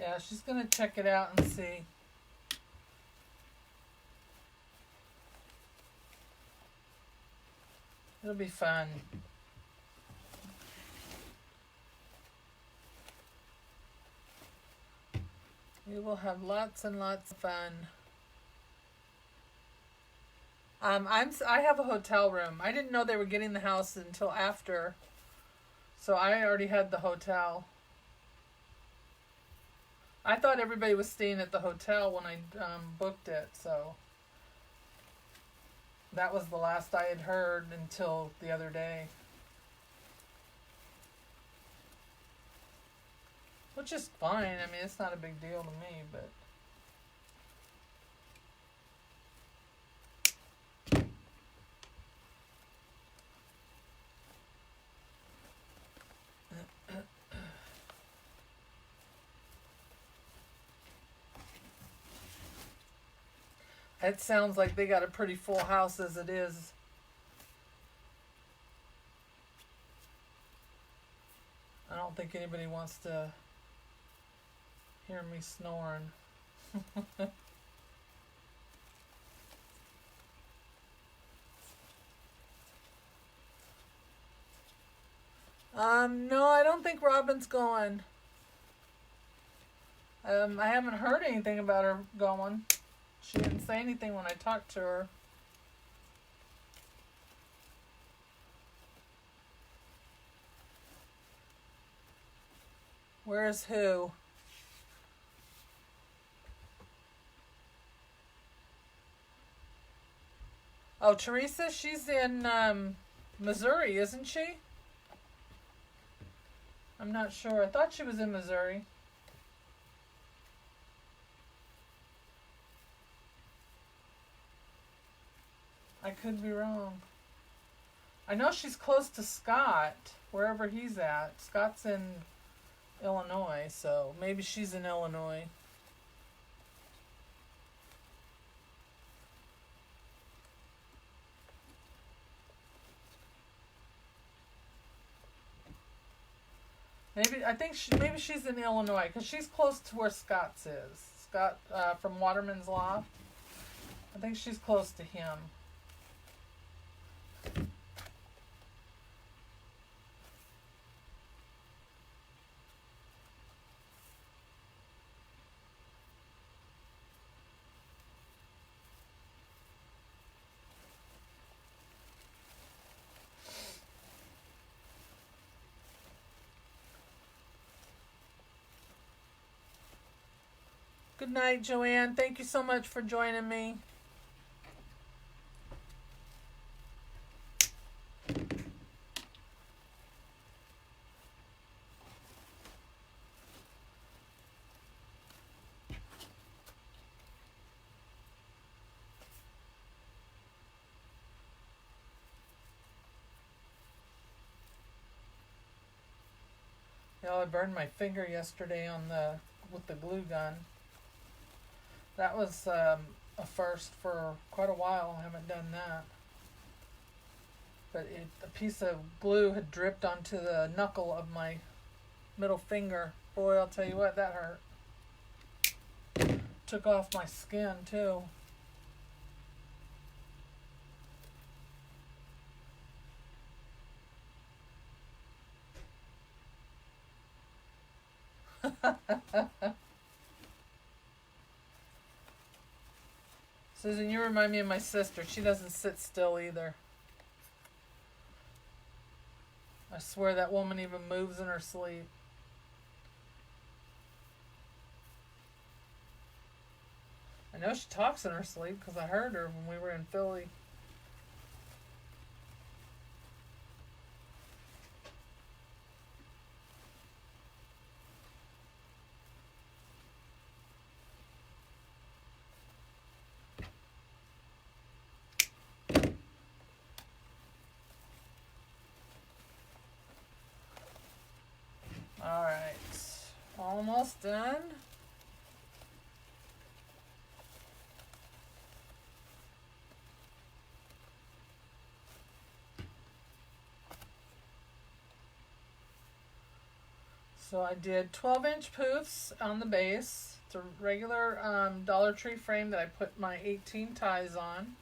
Yeah, she's going to check it out and see. It'll be fun. We will have lots and lots of fun. I have a hotel room. I didn't know they were getting the house until after, so I already had the hotel. I thought everybody was staying at the hotel when I booked it, so that was the last I had heard until the other day. Which is fine. I mean, it's not a big deal to me, but... It sounds like they got a pretty full house as it is. I don't think anybody wants to hear me snoring. No, I don't think Robin's going. I haven't heard anything about her going. She didn't say anything when I talked to her. Where's who? Oh, Teresa, she's in Missouri, isn't she? I'm not sure. I thought she was in Missouri. I could be wrong. I know she's close to Scott, wherever he's at. Scott's in Illinois, so maybe she's in Illinois. Maybe she's in Illinois because she's close to where Scott's is. Scott from Waterman's Law. I think she's close to him. Good night, Joanne. Thank you so much for joining me. I burned my finger yesterday with the glue gun. That was a first for quite a while. I haven't done that. But a piece of glue had dripped onto the knuckle of my middle finger. Boy, I'll tell you what, that hurt. Took off my skin too. Susan, you remind me of my sister. She doesn't sit still either. I swear that woman even moves in her sleep. I know she talks in her sleep because I heard her when we were in Philly. Alright, almost done. So I did 12-inch poofs on the base. It's a regular Dollar Tree frame that I put my 18 ties on.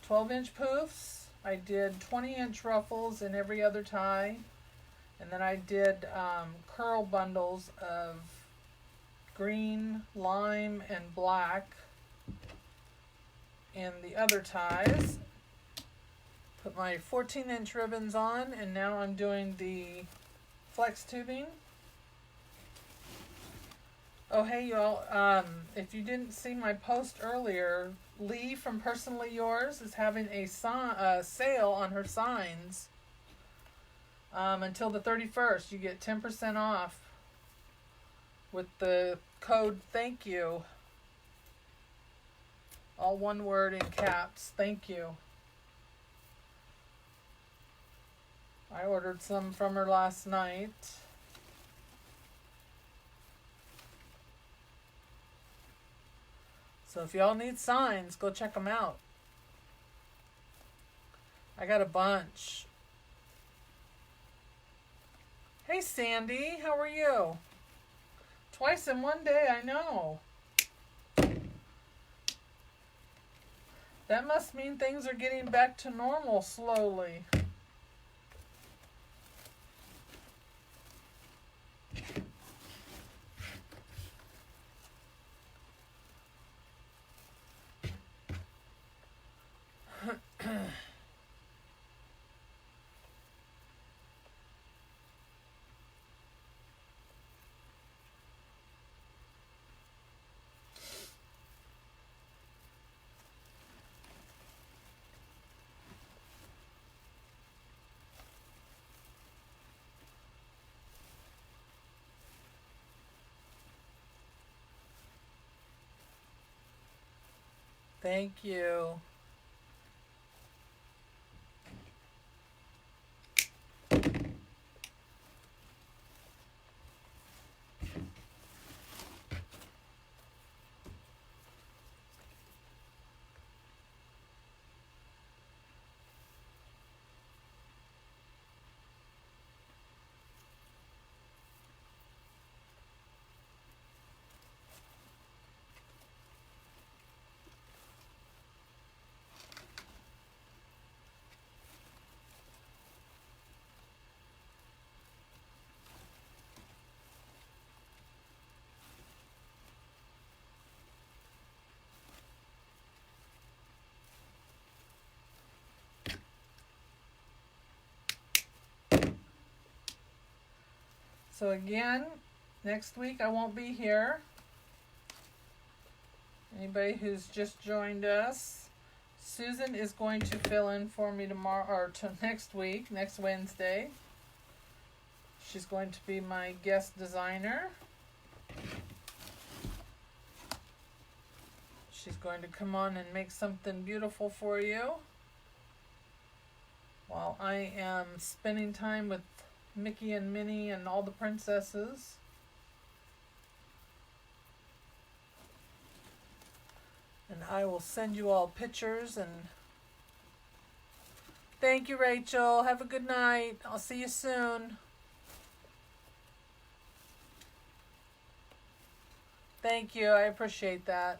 12-inch poofs. I did 20-inch ruffles in every other tie. And then I did curl bundles of green, lime, and black in the other ties. Put my 14-inch ribbons on, and now I'm doing the flex tubing. Oh, hey, y'all. If you didn't see my post earlier, Lee from Personally Yours is having a sale on her signs until the 31st. You get 10% off with the code thank you. All one word in caps. Thank you. I ordered some from her last night. So if y'all need signs, go check them out. I got a bunch. Hey Sandy, how are you? Twice in one day, I know. That must mean things are getting back to normal slowly. Thank you. So again, next week I won't be here. Anybody who's just joined us, Susan is going to fill in for me tomorrow, or next week, next Wednesday. She's going to be my guest designer. She's going to come on and make something beautiful for you while I am spending time with Mickey and Minnie and all the princesses. And I will send you all pictures. And thank you, Rachel. Have a good night. I'll see you soon. Thank you. I appreciate that.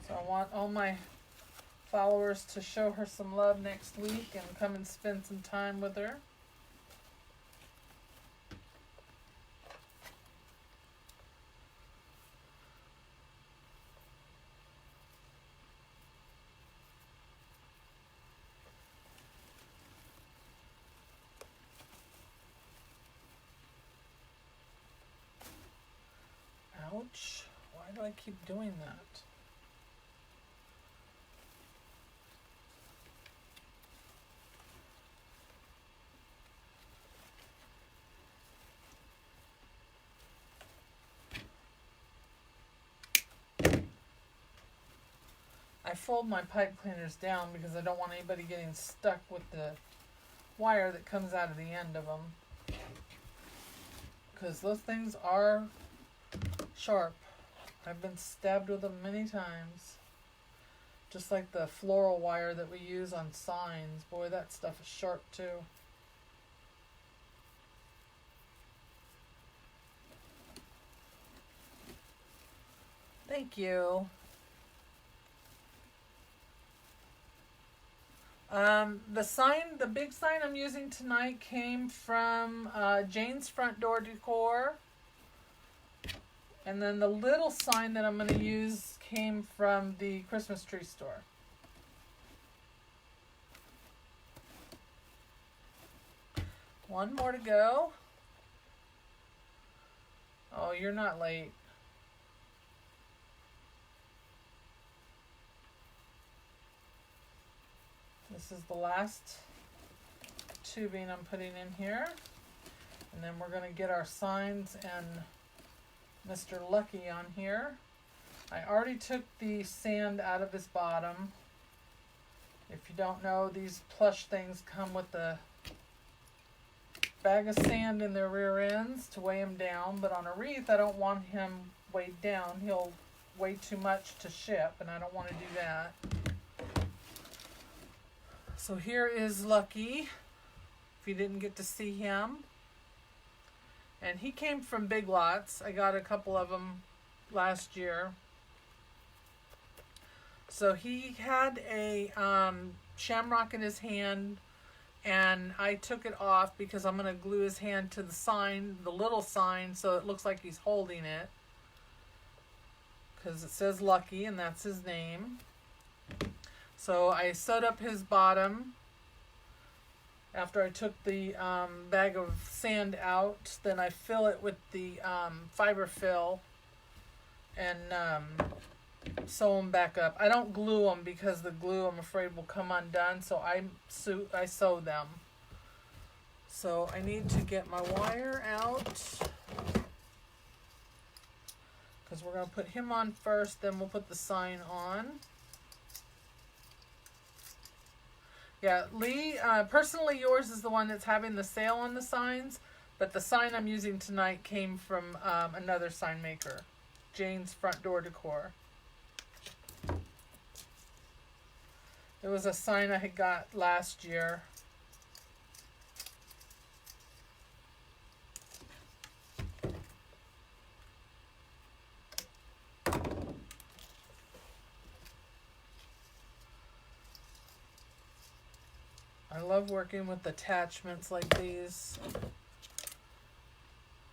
So I want all my followers to show her some love next week and come and spend some time with her. Ouch. Why do I keep doing that? I fold my pipe cleaners down because I don't want anybody getting stuck with the wire that comes out of the end of them. because those things are sharp. I've been stabbed with them many times. Just like the floral wire that we use on signs. Boy, that stuff is sharp too. Thank you. The big sign I'm using tonight came from Jane's Front Door Decor. And then the little sign that I'm going to use came from the Christmas tree store. One more to go. Oh, you're not late. This is the last tubing I'm putting in here. And then we're going to get our signs and Mr. Lucky on here. I already took the sand out of his bottom. If you don't know, these plush things come with a bag of sand in their rear ends to weigh him down. But on a wreath, I don't want him weighed down. He'll weigh too much to ship, and I don't want to do that. So here is Lucky, if you didn't get to see him. And he came from Big Lots. I got a couple of them last year. So he had a shamrock in his hand, and I took it off because I'm going to glue his hand to the sign, the little sign, so it looks like he's holding it. Because it says Lucky, and that's his name. So I sewed up his bottom. After I took the bag of sand out, then I fill it with the fiber fill and sew them back up. I don't glue them because the glue, I'm afraid, will come undone, so I sew them. So I need to get my wire out because we're going to put him on first, then we'll put the sign on. Yeah, Lee, personally yours is the one that's having the sale on the signs, but the sign I'm using tonight came from another sign maker, Jane's Front Door Decor. It was a sign I had got last year. I love working with attachments like these.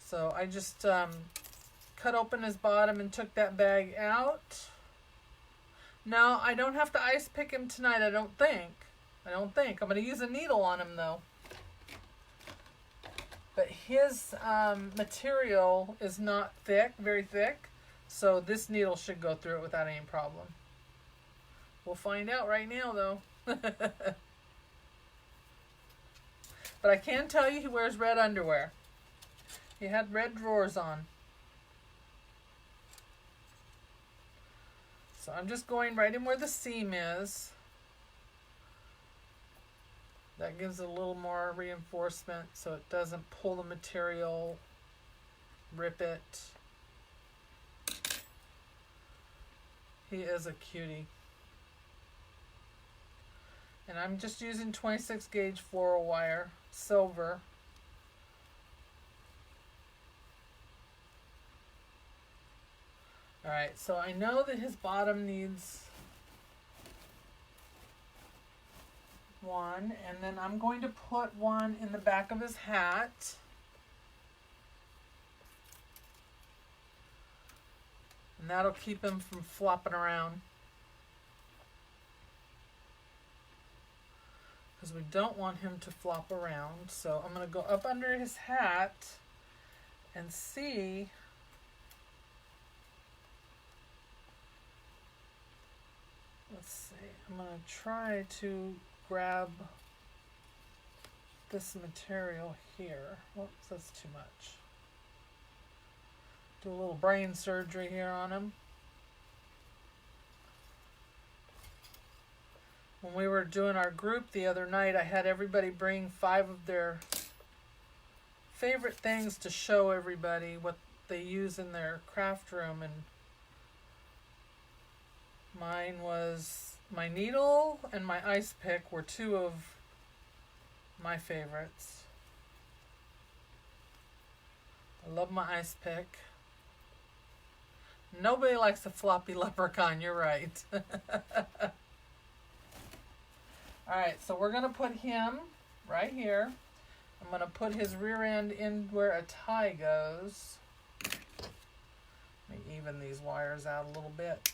So I just cut open his bottom and took that bag out. Now, I don't have to ice pick him tonight, I don't think. I'm going to use a needle on him, though. But his material is not thick, very thick. So this needle should go through it without any problem. We'll find out right now, though. But I can tell you he wears red underwear. He had red drawers on. So I'm just going right in where the seam is. That gives it a little more reinforcement so it doesn't pull the material, rip it. He is a cutie. And I'm just using 26 gauge floral wire, silver. Alright, so I know that his bottom needs one, and then I'm going to put one in the back of his hat. And that'll keep him from flopping around. Because we don't want him to flop around. So I'm going to go up under his hat and see. Let's see. I'm going to try to grab this material here. Whoops, that's too much. Do a little brain surgery here on him. When we were doing our group the other night, I had everybody bring 5 favorite things to show everybody what they use in their craft room, and mine was my needle and my ice pick were two of my favorites. I love my ice pick. Nobody likes a floppy leprechaun, you're right. Alright, so we're going to put him right here. I'm going to put his rear end in where a tie goes. Let me even these wires out a little bit.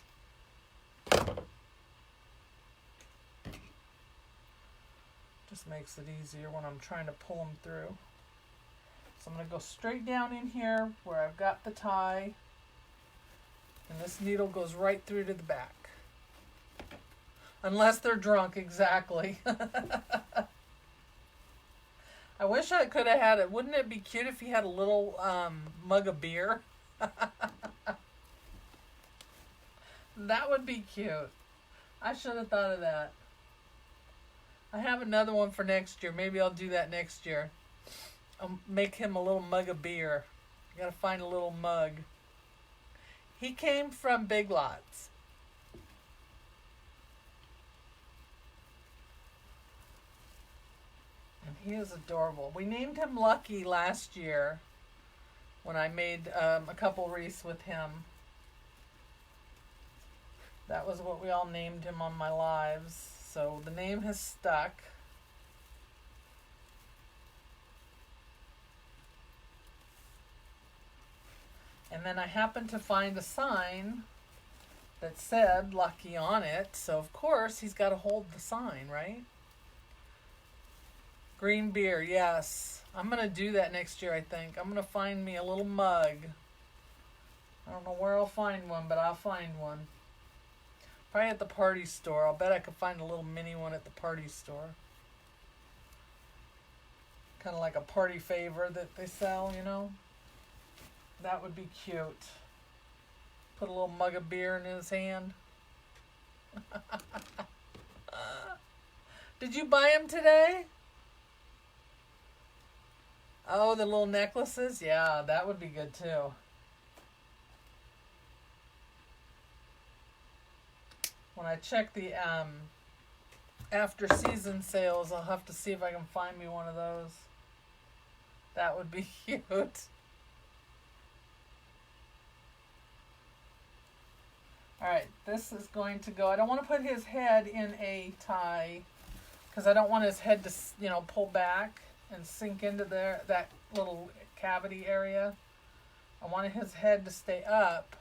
Just makes it easier when I'm trying to pull them through. So I'm going to go straight down in here where I've got the tie. And this needle goes right through to the back. Unless they're drunk, exactly. I wish I could have had it. Wouldn't it be cute if he had a little mug of beer? That would be cute. I should have thought of that. I have another one for next year. Maybe I'll do that next year. I'll make him a little mug of beer. I gotta find a little mug. He came from Big Lots. And he is adorable. We named him Lucky last year when I made a couple wreaths with him. That was what we all named him on my lives. So the name has stuck. And then I happened to find a sign that said Lucky on it. So of course he's got to hold the sign, right? Green beer, yes. I'm going to do that next year, I think. I'm going to find me a little mug. I don't know where I'll find one, but I'll find one. Probably at the party store. I'll bet I could find a little mini one at the party store. Kind of like a party favor that they sell, you know? That would be cute. Put a little mug of beer in his hand. Did you buy him today? Oh, the little necklaces? Yeah, that would be good too. When I check the after season sales, I'll have to see if I can find me one of those. That would be cute. Alright, this is going to go. I don't want to put his head in a tie because I don't want his head to, you know, pull back and sink into there, that little cavity area. I wanted his head to stay up,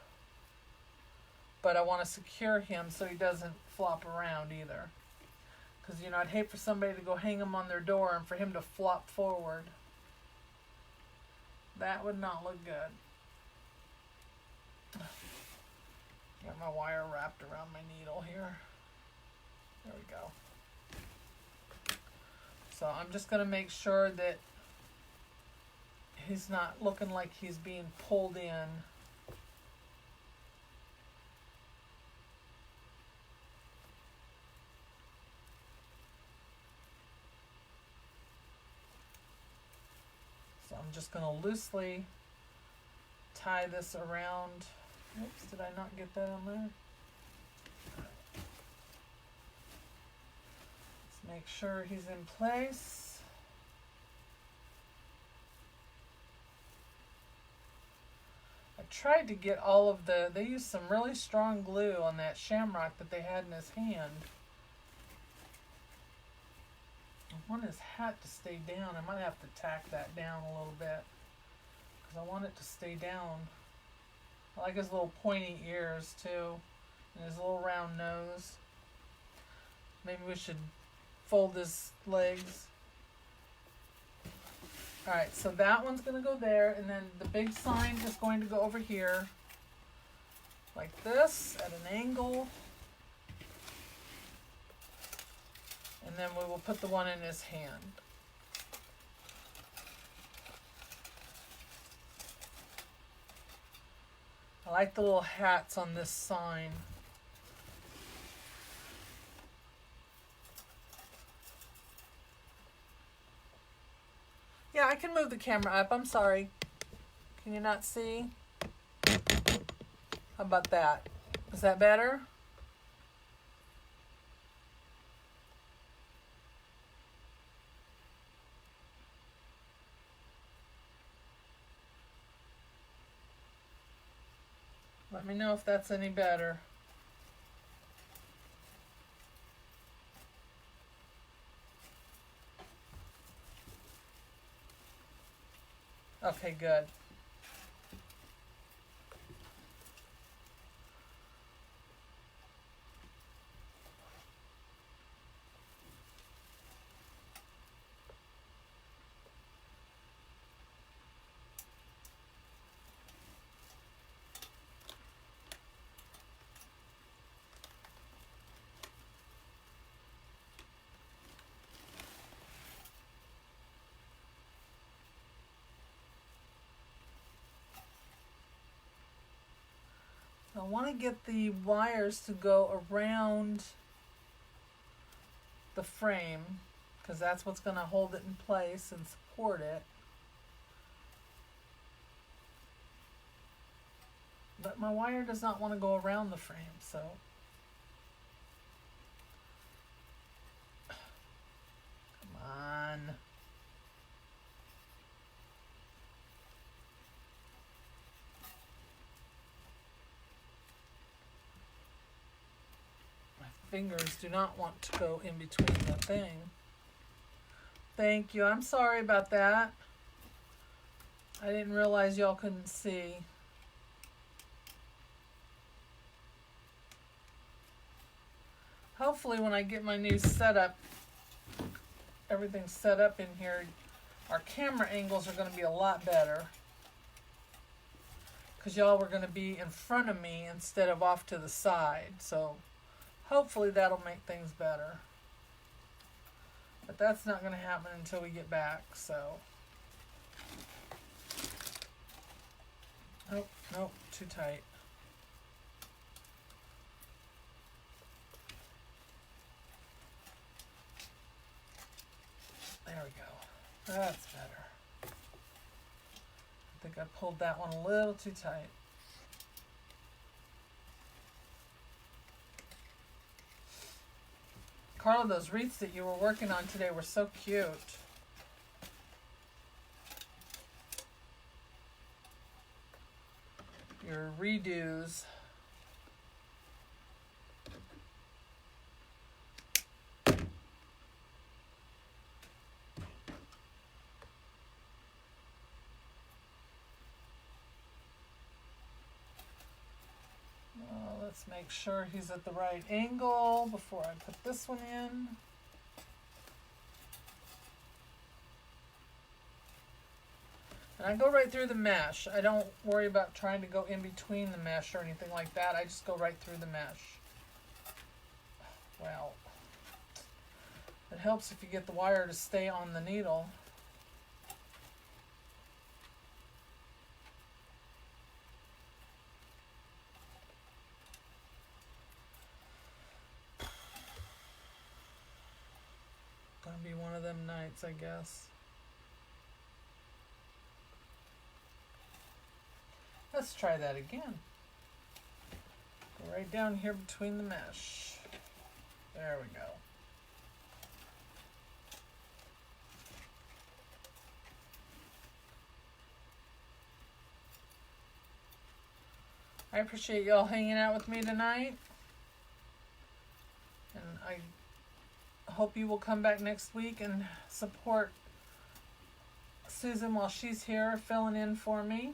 but I want to secure him so he doesn't flop around either. Because, you know, I'd hate for somebody to go hang him on their door and for him to flop forward. That would not look good. Got my wire wrapped around my needle here. There we go. So I'm just going to make sure that he's not looking like he's being pulled in. So I'm just going to loosely tie this around. Oops, did I not get that on there? Let's make sure he's in place. I tried to get all of they used some really strong glue on that shamrock that they had in his hand. I want his hat to stay down. I might have to tack that down a little bit because I want it to stay down. I like his little pointy ears too, and his little round nose. Maybe we should fold his legs. Alright, so that one's going to go there, and then the big sign is going to go over here, like this, at an angle. And then we will put the one in his hand. I like the little hats on this sign. Yeah, I can can move the camera up. I'm sorry. Can you not see? How about that? Is that better? Let me know if that's any better. Okay, good. I want to get the wires to go around the frame because that's what's going to hold it in place and support it. But my wire does not want to go around the frame, so come on. Fingers do not want to go in between the thing. Thank you. I'm sorry about that. I didn't realize y'all couldn't see. Hopefully when I get my new setup, everything set up in here, our camera angles are going to be a lot better. Because y'all were going to be in front of me instead of off to the side. So hopefully that'll make things better. But that's not going to happen until we get back, so. Nope, nope, too tight. There we go. That's better. I think I pulled that one a little too tight. Carla, those wreaths that you were working on today were so cute. Your redos. Let's make sure he's at the right angle before I put this one in. And I go right through the mesh. I don't worry about trying to go in between the mesh or anything like that. I just go right through the mesh. Well, it helps if you get the wire to stay on the needle. Gonna be one of them nights, I guess. Let's try that again. Go right down here between the mesh. There we go. I appreciate y'all hanging out with me tonight. And I hope you will come back next week and support Susan while she's here filling in for me.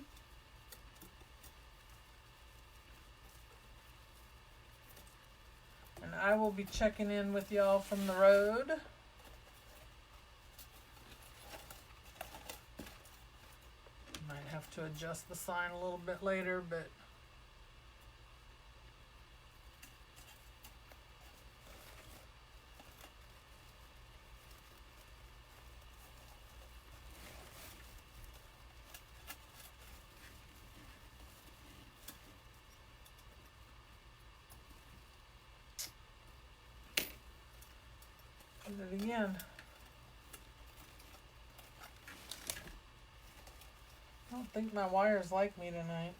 And I will be checking in with y'all from the road. Might have to adjust the sign a little bit later, but do it again. don't think my wires like me tonight.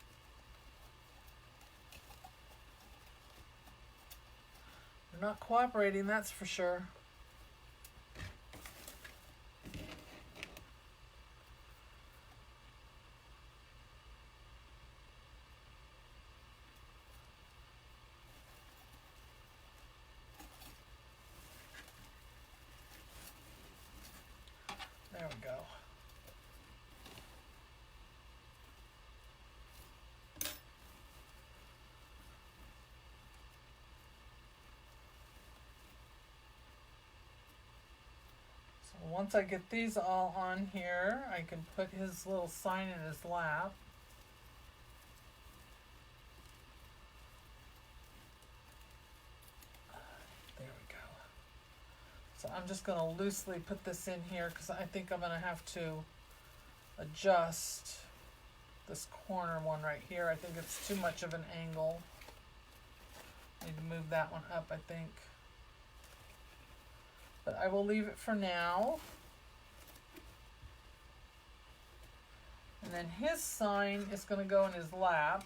They're not cooperating, that's for sure. There we go. So once I get these all on here, I can put his little sign in his lap. There we go. So I'm just going to loosely put this in here because I think I'm going to have to adjust this corner one right here. I think it's too much of an angle. Need to move that one up, I think. But I will leave it for now. And then his sign is going to go in his lap.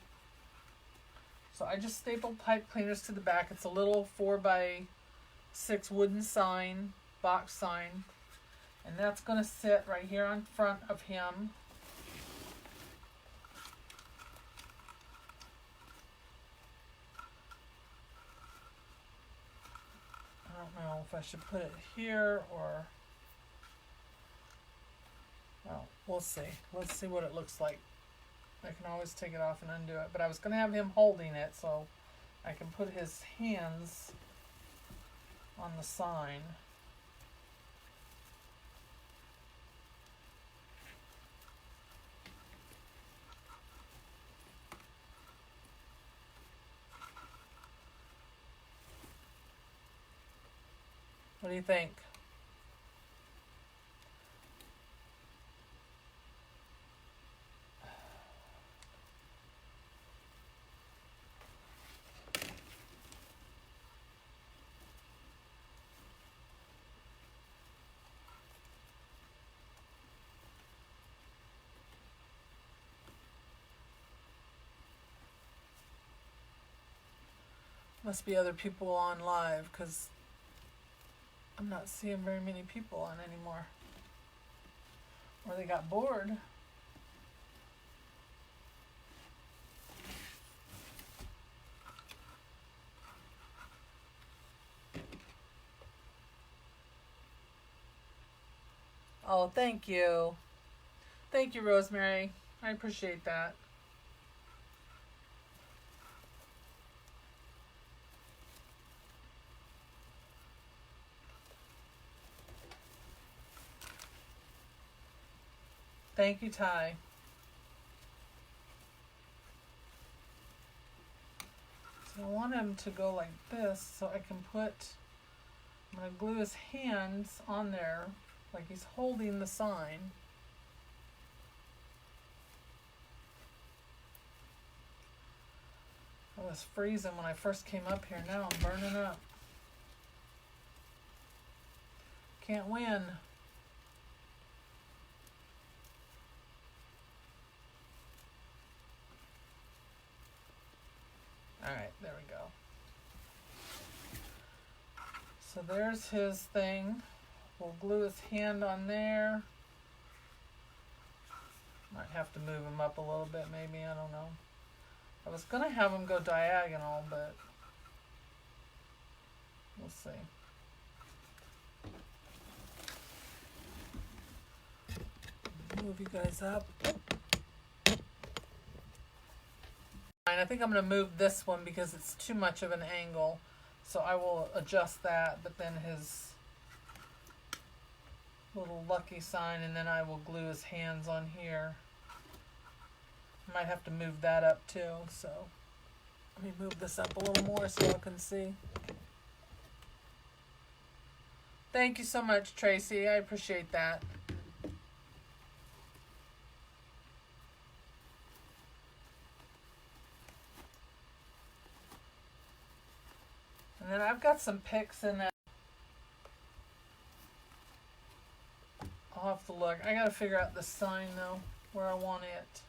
So I just stapled pipe cleaners to the back. It's a little 4x6 wooden sign, box sign. And that's going to sit right here on front of him. I don't know if I should put it here or... Well, we'll see. Let's see what it looks like. I can always take it off and undo it. But I was going to have him holding it so I can put his hands on the sign. What do you think? Must be other people on live because I'm not seeing very many people on anymore. Or they got bored. Oh, thank you. Thank you, Rosemary. I appreciate that. Thank you, Ty. So I want him to go like this so I can put, I'm going to glue his hands on there like he's holding the sign. I was freezing when I first came up here. Now I'm burning up. Can't win. Alright, there we go. So there's his thing. We'll glue his hand on there. Might have to move him up a little bit maybe, I don't know. I was going to have him go diagonal, but we'll see. Move you guys up. I think I'm going to move this one because it's too much of an angle. So I will adjust that, but then his little lucky sign, and then I will glue his hands on here. I might have to move that up too, so let me move this up a little more so I can see. Thank you so much, Tracy. I appreciate that. And then I've got some picks in that. I'll have to look. I gotta figure out the sign though, where I want it.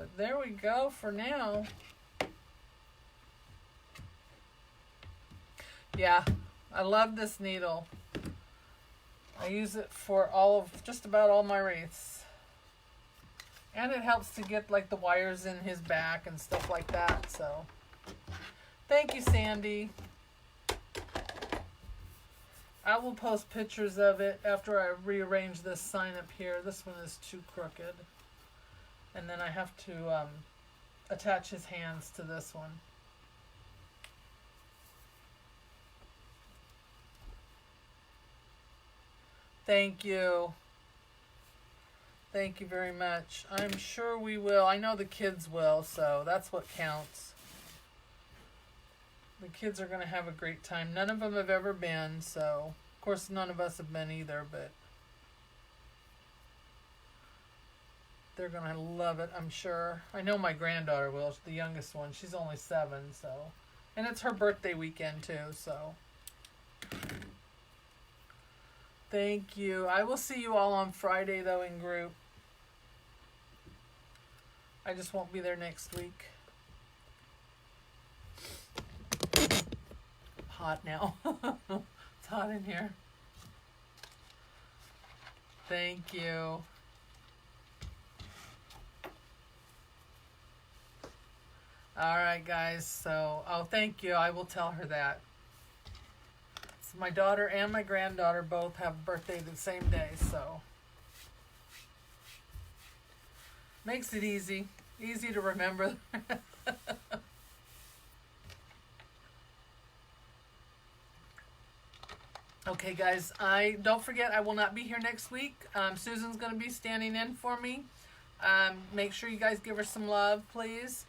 But there we go for now. Yeah, I love this needle. I use it for just about all my wreaths. And it helps to get like the wires in his back and stuff like that. So thank you, Sandy. I will post pictures of it after I rearrange this sign up here. This one is too crooked. And then I have to attach his hands to this one. Thank you. Thank you very much. I'm sure we will. I know the kids will, so that's what counts. The kids are going to have a great time. None of them have ever been, so of course none of us have been either, but they're going to love it, I'm sure. I know my granddaughter will, the youngest one. She's only 7, so. And it's her birthday weekend too, so. Thank you. I will see you all on Friday, though, in group. I just won't be there next week. Hot now. It's hot in here. Thank you. All right, guys. So, thank you. I will tell her that. My daughter and my granddaughter both have a birthday the same day, so makes it easy to remember. Okay, guys, don't forget I will not be here next week. Susan's going to be standing in for me. Make sure you guys give her some love, please.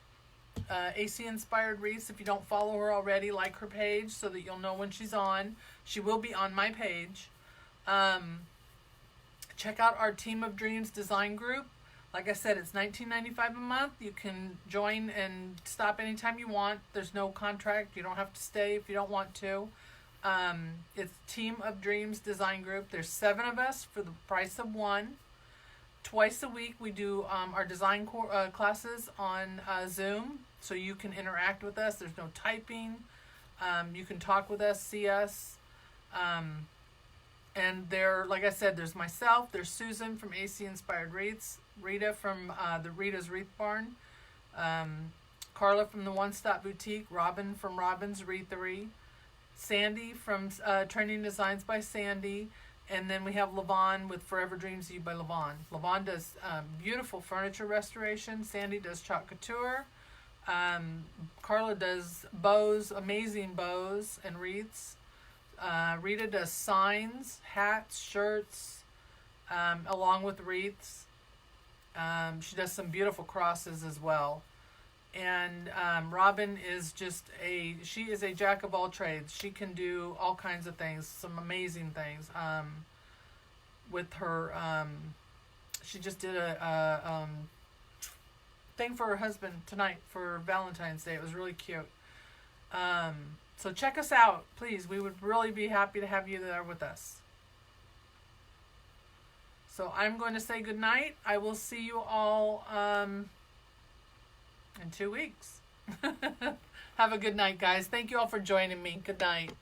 AC Inspired Wreaths. If you don't follow her already, like her page so that you'll know when she's on. She will be on my page. Check out our Team of Dreams design group. Like I said, it's $19.95 a month. You can join and stop anytime you want. There's no contract. You don't have to stay if you don't want to. It's Team of Dreams design group. There's 7 of us for the price of 1. Twice a week we do our design classes on Zoom, so you can interact with us. There's no typing. You can talk with us, see us. And like I said, there's myself, there's Susan from AC Inspired Wreaths, Rita from the Rita's Wreath Barn, Carla from the One Stop Boutique, Robin from Robin's Wreathery, Sandy from Trending Designs by Sandy, and then we have Levon with Forever Dreams of You by Levon. Levon does beautiful furniture restoration. Sandy does chalk couture. Carla does bows, amazing bows and wreaths. Rita does signs, hats, shirts, along with wreaths. She does some beautiful crosses as well. And Robin is she is a jack of all trades. She can do all kinds of things, some amazing things. With her, she just did a thing for her husband tonight for Valentine's Day. It was really cute. So check us out, please. We would really be happy to have you there with us. So I'm going to say good night. I will see you all in 2 weeks. Have a good night, guys. Thank you all for joining me. Good night.